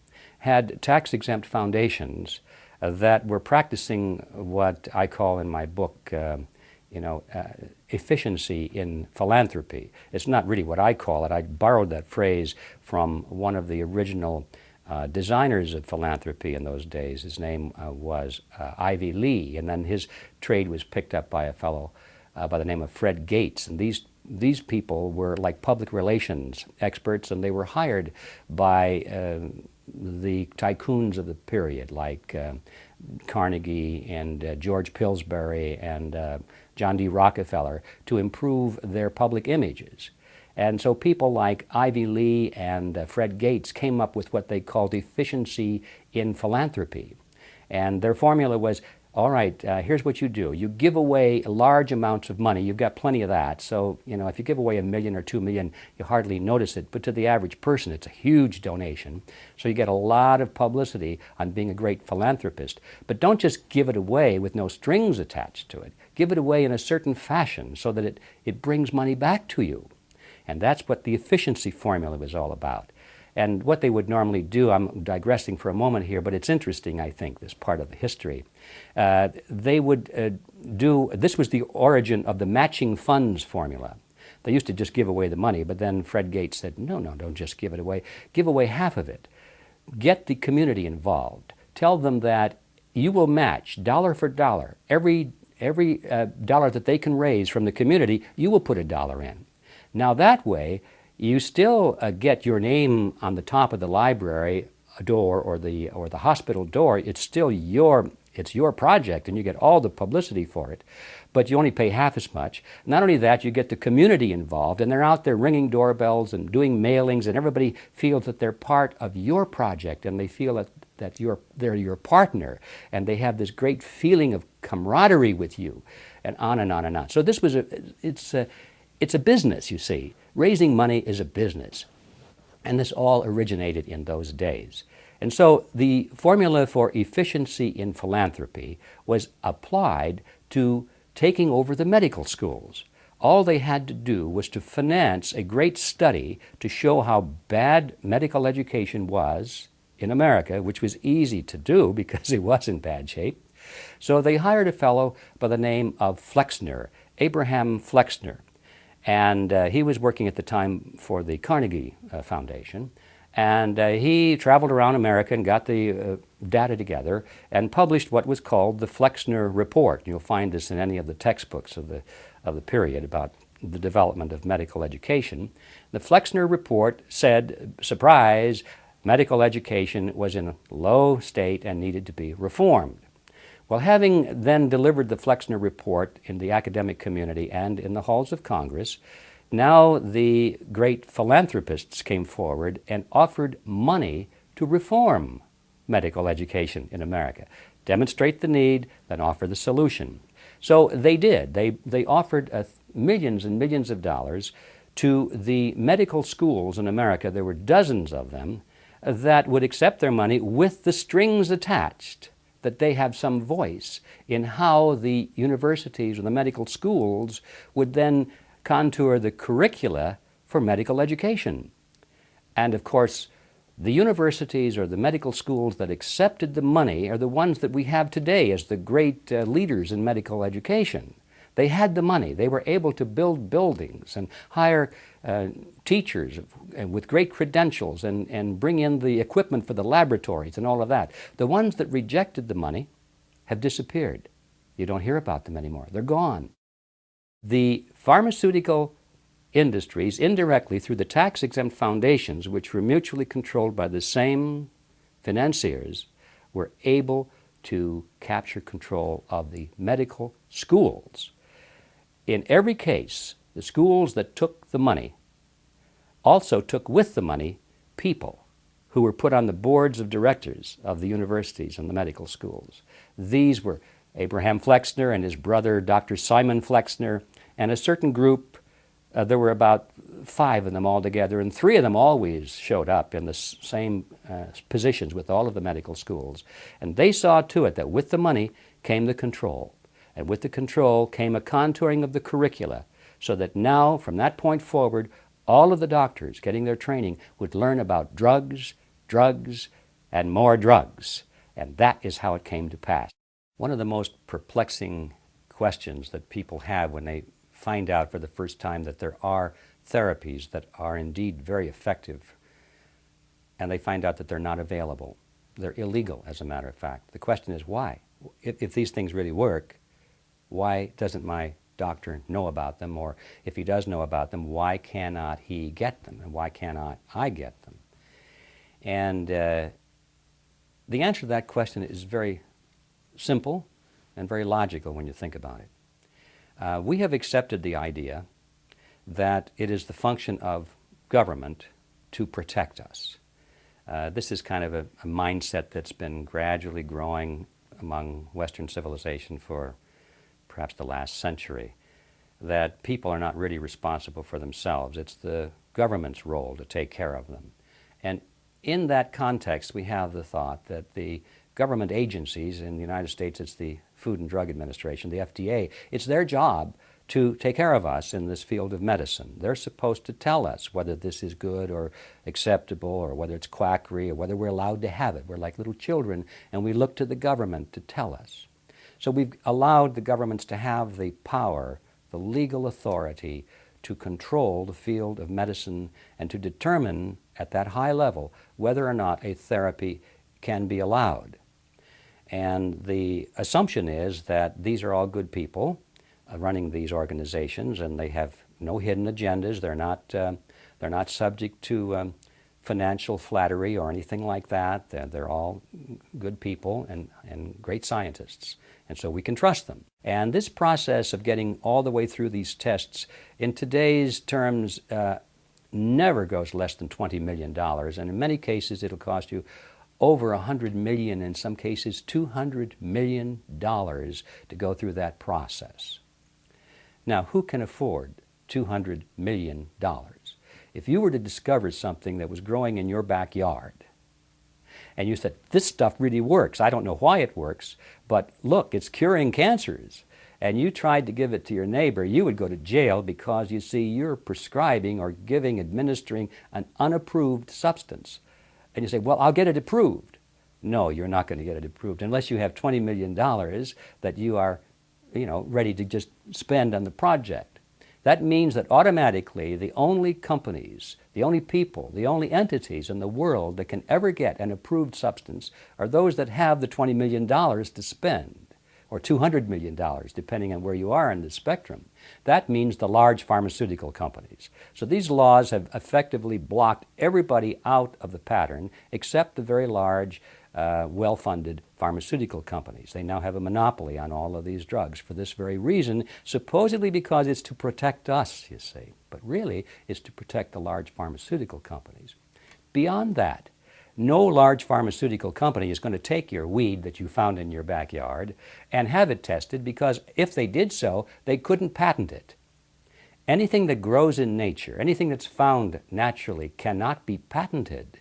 had tax-exempt foundations that were practicing what I call in my book, efficiency in philanthropy. It's not really what I call it. I borrowed that phrase from one of the original designers of philanthropy in those days. His name was Ivy Lee, and then his trade was picked up by a fellow by the name of Fred Gates. And these people were like public relations experts, and they were hired by the tycoons of the period, like Carnegie and George Pillsbury and John D. Rockefeller, to improve their public images. And so people like Ivy Lee and Fred Gates came up with what they called efficiency in philanthropy. And their formula was, all right, here's what you do. You give away large amounts of money. You've got plenty of that. So, you know, if you give away $1 million or $2 million, you hardly notice it. But to the average person, it's a huge donation. So you get a lot of publicity on being a great philanthropist. But don't just give it away with no strings attached to it. Give it away in a certain fashion so that it brings money back to you. And that's what the efficiency formula was all about. And what they would normally do, I'm digressing for a moment here, but it's interesting, I think, this part of the history. They would this was the origin of the matching funds formula. They used to just give away the money, but then Fred Gates said, no, don't just give it away. Give away half of it. Get the community involved. Tell them that you will match dollar for dollar. Every dollar that they can raise from the community, you will put $1 in. Now that way, you still get your name on the top of the library door or the hospital door. It's still your project, and you get all the publicity for it, but you only pay half as much. Not only that, you get the community involved, and they're out there ringing doorbells and doing mailings, and everybody feels that they're part of your project, and they feel that they're your partner, and they have this great feeling of camaraderie with you, and on and on and on. So this was it's a business, you see. Raising money is a business. And this all originated in those days. And so the formula for efficiency in philanthropy was applied to taking over the medical schools. All they had to do was to finance a great study to show how bad medical education was in America, which was easy to do because it was in bad shape. So they hired a fellow by the name of Flexner, Abraham Flexner. And he was working at the time for the Carnegie Foundation. And he traveled around America and got the data together and published what was called the Flexner Report. You'll find this in any of the textbooks of the period about the development of medical education. The Flexner Report said, surprise, medical education was in a low state and needed to be reformed. Well, having then delivered the Flexner Report in the academic community and in the halls of Congress, now the great philanthropists came forward and offered money to reform medical education in America. Demonstrate the need, then offer the solution. So they did. They offered millions and millions of dollars to the medical schools in America. There were dozens of them that would accept their money with the strings attached, that they have some voice in how the universities or the medical schools would then contour the curricula for medical education. And of course, the universities or the medical schools that accepted the money are the ones that we have today as the great leaders in medical education. They had the money. They were able to build buildings and hire teachers with great credentials and bring in the equipment for the laboratories and all of that. The ones that rejected the money have disappeared. You don't hear about them anymore. They're gone. The pharmaceutical industries, indirectly through the tax-exempt foundations, which were mutually controlled by the same financiers, were able to capture control of the medical schools. In every case, the schools that took the money also took with the money people who were put on the boards of directors of the universities and the medical schools. These were Abraham Flexner and his brother, Dr. Simon Flexner, and a certain group. There were about 5 of them altogether, and 3 of them always showed up in the same positions with all of the medical schools. And they saw to it that with the money came the control, and with the control came a contouring of the curricula, so that now, from that point forward, all of the doctors getting their training would learn about drugs, drugs, and more drugs. And that is how it came to pass. One of the most perplexing questions that people have when they find out for the first time that there are therapies that are indeed very effective, and they find out that they're not available. They're illegal, as a matter of fact. The question is why? If these things really work, why doesn't my doctor know about them? Or if he does know about them, why cannot he get them? And why cannot I get them? And the answer to that question is very simple and very logical when you think about it. We have accepted the idea that it is the function of government to protect us. This is kind of a mindset that's been gradually growing among Western civilization for perhaps the last century, that people are not really responsible for themselves. It's the government's role to take care of them. And in that context, we have the thought that the government agencies, in the United States it's the Food and Drug Administration, the FDA, it's their job to take care of us in this field of medicine. They're supposed to tell us whether this is good or acceptable, or whether it's quackery, or whether we're allowed to have it. We're like little children, and we look to the government to tell us. So we've allowed the governments to have the power, the legal authority to control the field of medicine and to determine at that high level whether or not a therapy can be allowed. And the assumption is that these are all good people running these organizations, and they have no hidden agendas. They're not subject to financial flattery or anything like that. They're all good people and great scientists, and so we can trust them. And this process of getting all the way through these tests, in today's terms, never goes less than $20 million, and in many cases it'll cost you over $100 million, in some cases $200 million to go through that process. Now, who can afford $200 million? If you were to discover something that was growing in your backyard, and you said, this stuff really works, I don't know why it works, but look, it's curing cancers, and you tried to give it to your neighbor, you would go to jail because, you see, you're prescribing or administering an unapproved substance. And you say, well, I'll get it approved. No, you're not going to get it approved unless you have $20 million that you are, ready to just spend on the project. That means that automatically the only companies, the only people, the only entities in the world that can ever get an approved substance are those that have the $20 million to spend, or $200 million, depending on where you are in the spectrum. That means the large pharmaceutical companies. So these laws have effectively blocked everybody out of the pattern except the very large, well-funded pharmaceutical companies. They now have a monopoly on all of these drugs for this very reason, supposedly because it's to protect us, you see. But really, it's to protect the large pharmaceutical companies. Beyond that, no large pharmaceutical company is going to take your weed that you found in your backyard and have it tested, because if they did so, they couldn't patent it. Anything that grows in nature, anything that's found naturally, cannot be patented.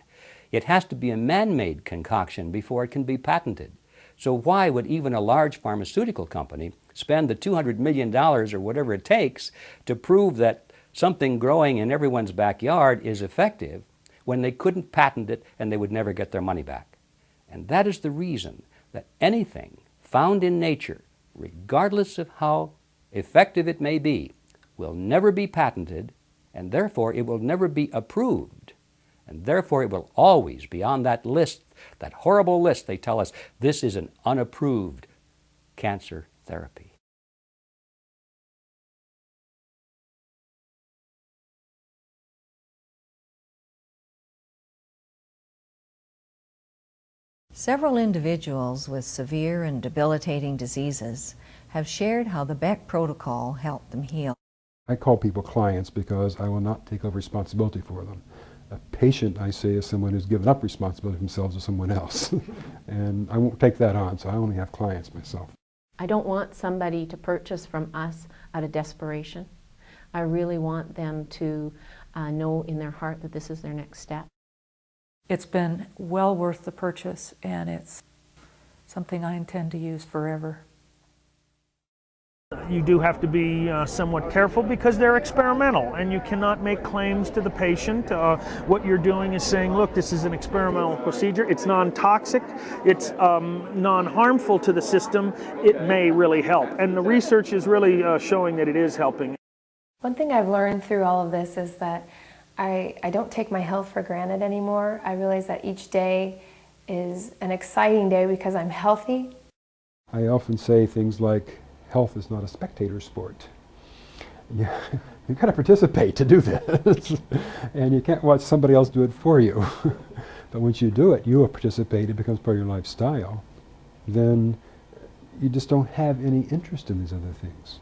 It has to be a man-made concoction before it can be patented. So why would even a large pharmaceutical company spend the $200 million or whatever it takes to prove that something growing in everyone's backyard is effective when they couldn't patent it and they would never get their money back? And that is the reason that anything found in nature, regardless of how effective it may be, will never be patented, and therefore it will never be approved. And therefore it will always be on that list, that horrible list. They tell us this is an unapproved cancer therapy. Several individuals with severe and debilitating diseases have shared how the Beck protocol helped them heal. I call people clients because I will not take over responsibility for them. A patient, I say, is someone who's given up responsibility for themselves to someone else. And I won't take that on, so I only have clients myself. I don't want somebody to purchase from us out of desperation. I really want them to know in their heart that this is their next step. It's been well worth the purchase, and it's something I intend to use forever. You do have to be somewhat careful because they're experimental, and you cannot make claims to the patient. What you're doing is saying, look, this is an experimental procedure. It's non-toxic. It's non-harmful to the system. It may really help. And the research is really showing that it is helping. One thing I've learned through all of this is that I don't take my health for granted anymore. I realize that each day is an exciting day because I'm healthy. I often say things like, health is not a spectator sport. You've got to participate to do this. And you can't watch somebody else do it for you. But once you do it, you participate, it becomes part of your lifestyle. Then you just don't have any interest in these other things.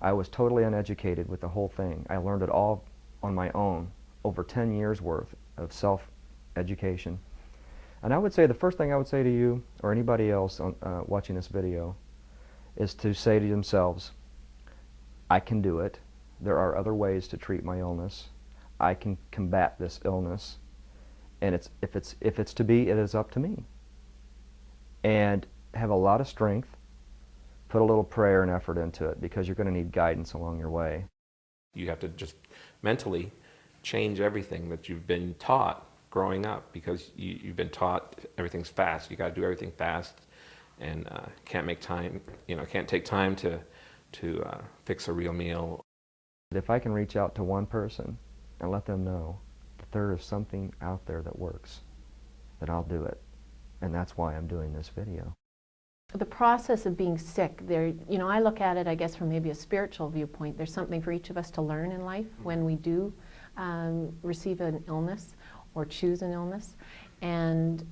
I was totally uneducated with the whole thing. I learned it all on my own, over 10 years worth of self-education. And I would say the first thing I would say to you or anybody else watching this video is to say to themselves, I can do it. There are other ways to treat my illness. I can combat this illness. And if it's to be, it is up to me. And have a lot of strength. Put a little prayer and effort into it because you're going to need guidance along your way. You have to just mentally change everything that you've been taught growing up because you've been taught everything's fast. You got to do everything fast. And can't make time, can't take time to fix a real meal. If I can reach out to one person and let them know that there is something out there that works, then I'll do it. And that's why I'm doing this video. The process of being sick, I look at it, I guess, from maybe a spiritual viewpoint. There's something for each of us to learn in life when we do receive an illness or choose an illness. And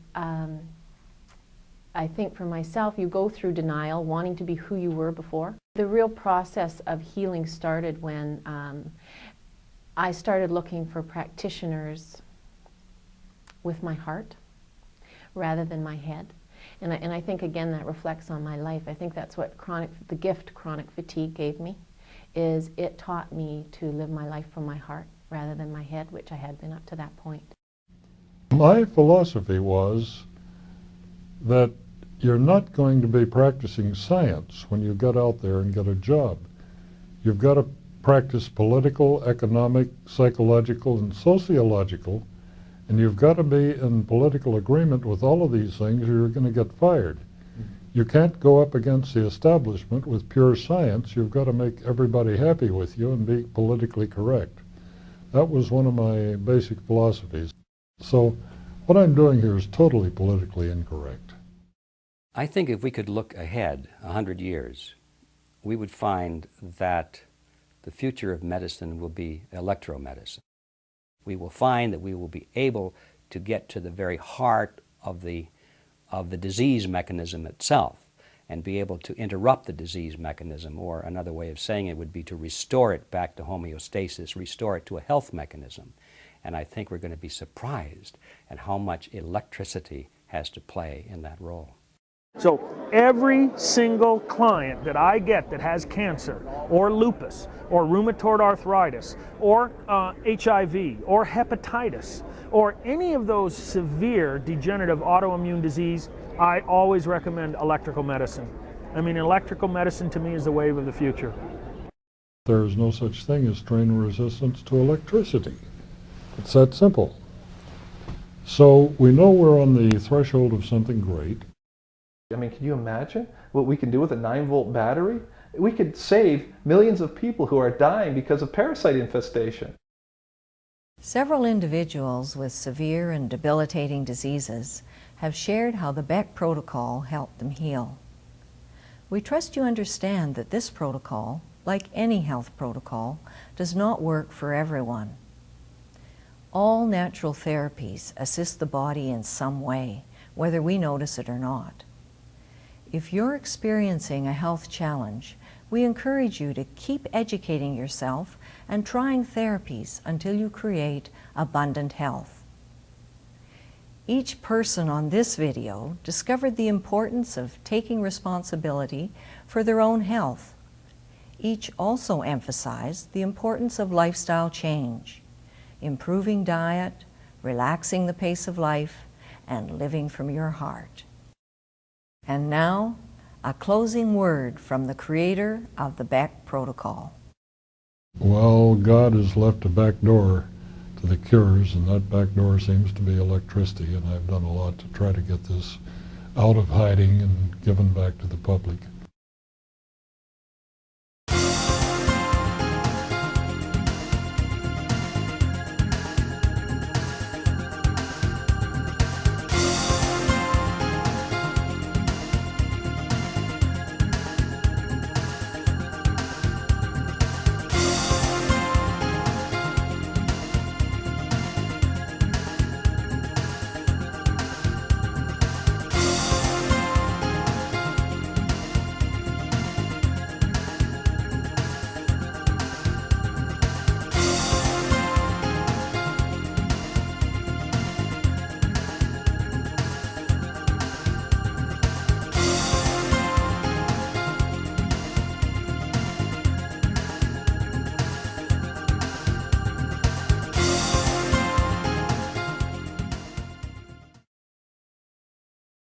I think for myself, you go through denial, wanting to be who you were before. The real process of healing started when I started looking for practitioners with my heart rather than my head. And I think, again, that reflects on my life. I think that's what the gift chronic fatigue gave me, is it taught me to live my life from my heart rather than my head, which I had been up to that point. My philosophy was that you're not going to be practicing science when you get out there and get a job. You've got to practice political, economic, psychological, and sociological, and you've got to be in political agreement with all of these things or you're going to get fired. You can't go up against the establishment with pure science. You've got to make everybody happy with you and be politically correct. That was one of my basic philosophies. So what I'm doing here is totally politically incorrect. I think if we could look ahead 100 years, we would find that the future of medicine will be electromedicine. We will find that we will be able to get to the very heart of the disease mechanism itself and be able to interrupt the disease mechanism, or another way of saying it would be to restore it back to homeostasis, restore it to a health mechanism. And I think we're going to be surprised at how much electricity has to play in that role. So every single client that I get that has cancer or lupus or rheumatoid arthritis or HIV or hepatitis or any of those severe degenerative autoimmune disease, I always recommend electrical medicine. I mean, electrical medicine to me is the wave of the future. There is no such thing as strain resistance to electricity. It's that simple. So we know we're on the threshold of something great. I mean, can you imagine what we can do with a 9-volt battery? We could save millions of people who are dying because of parasite infestation. Several individuals with severe and debilitating diseases have shared how the Beck protocol helped them heal. We trust you understand that this protocol, like any health protocol, does not work for everyone. All natural therapies assist the body in some way, whether we notice it or not. If you're experiencing a health challenge, we encourage you to keep educating yourself and trying therapies until you create abundant health. Each person on this video discovered the importance of taking responsibility for their own health. Each also emphasized the importance of lifestyle change, improving diet, relaxing the pace of life, and living from your heart. And now, a closing word from the creator of the Beck Protocol. Well, God has left a back door to the cures, and that back door seems to be electricity, and I've done a lot to try to get this out of hiding and given back to the public.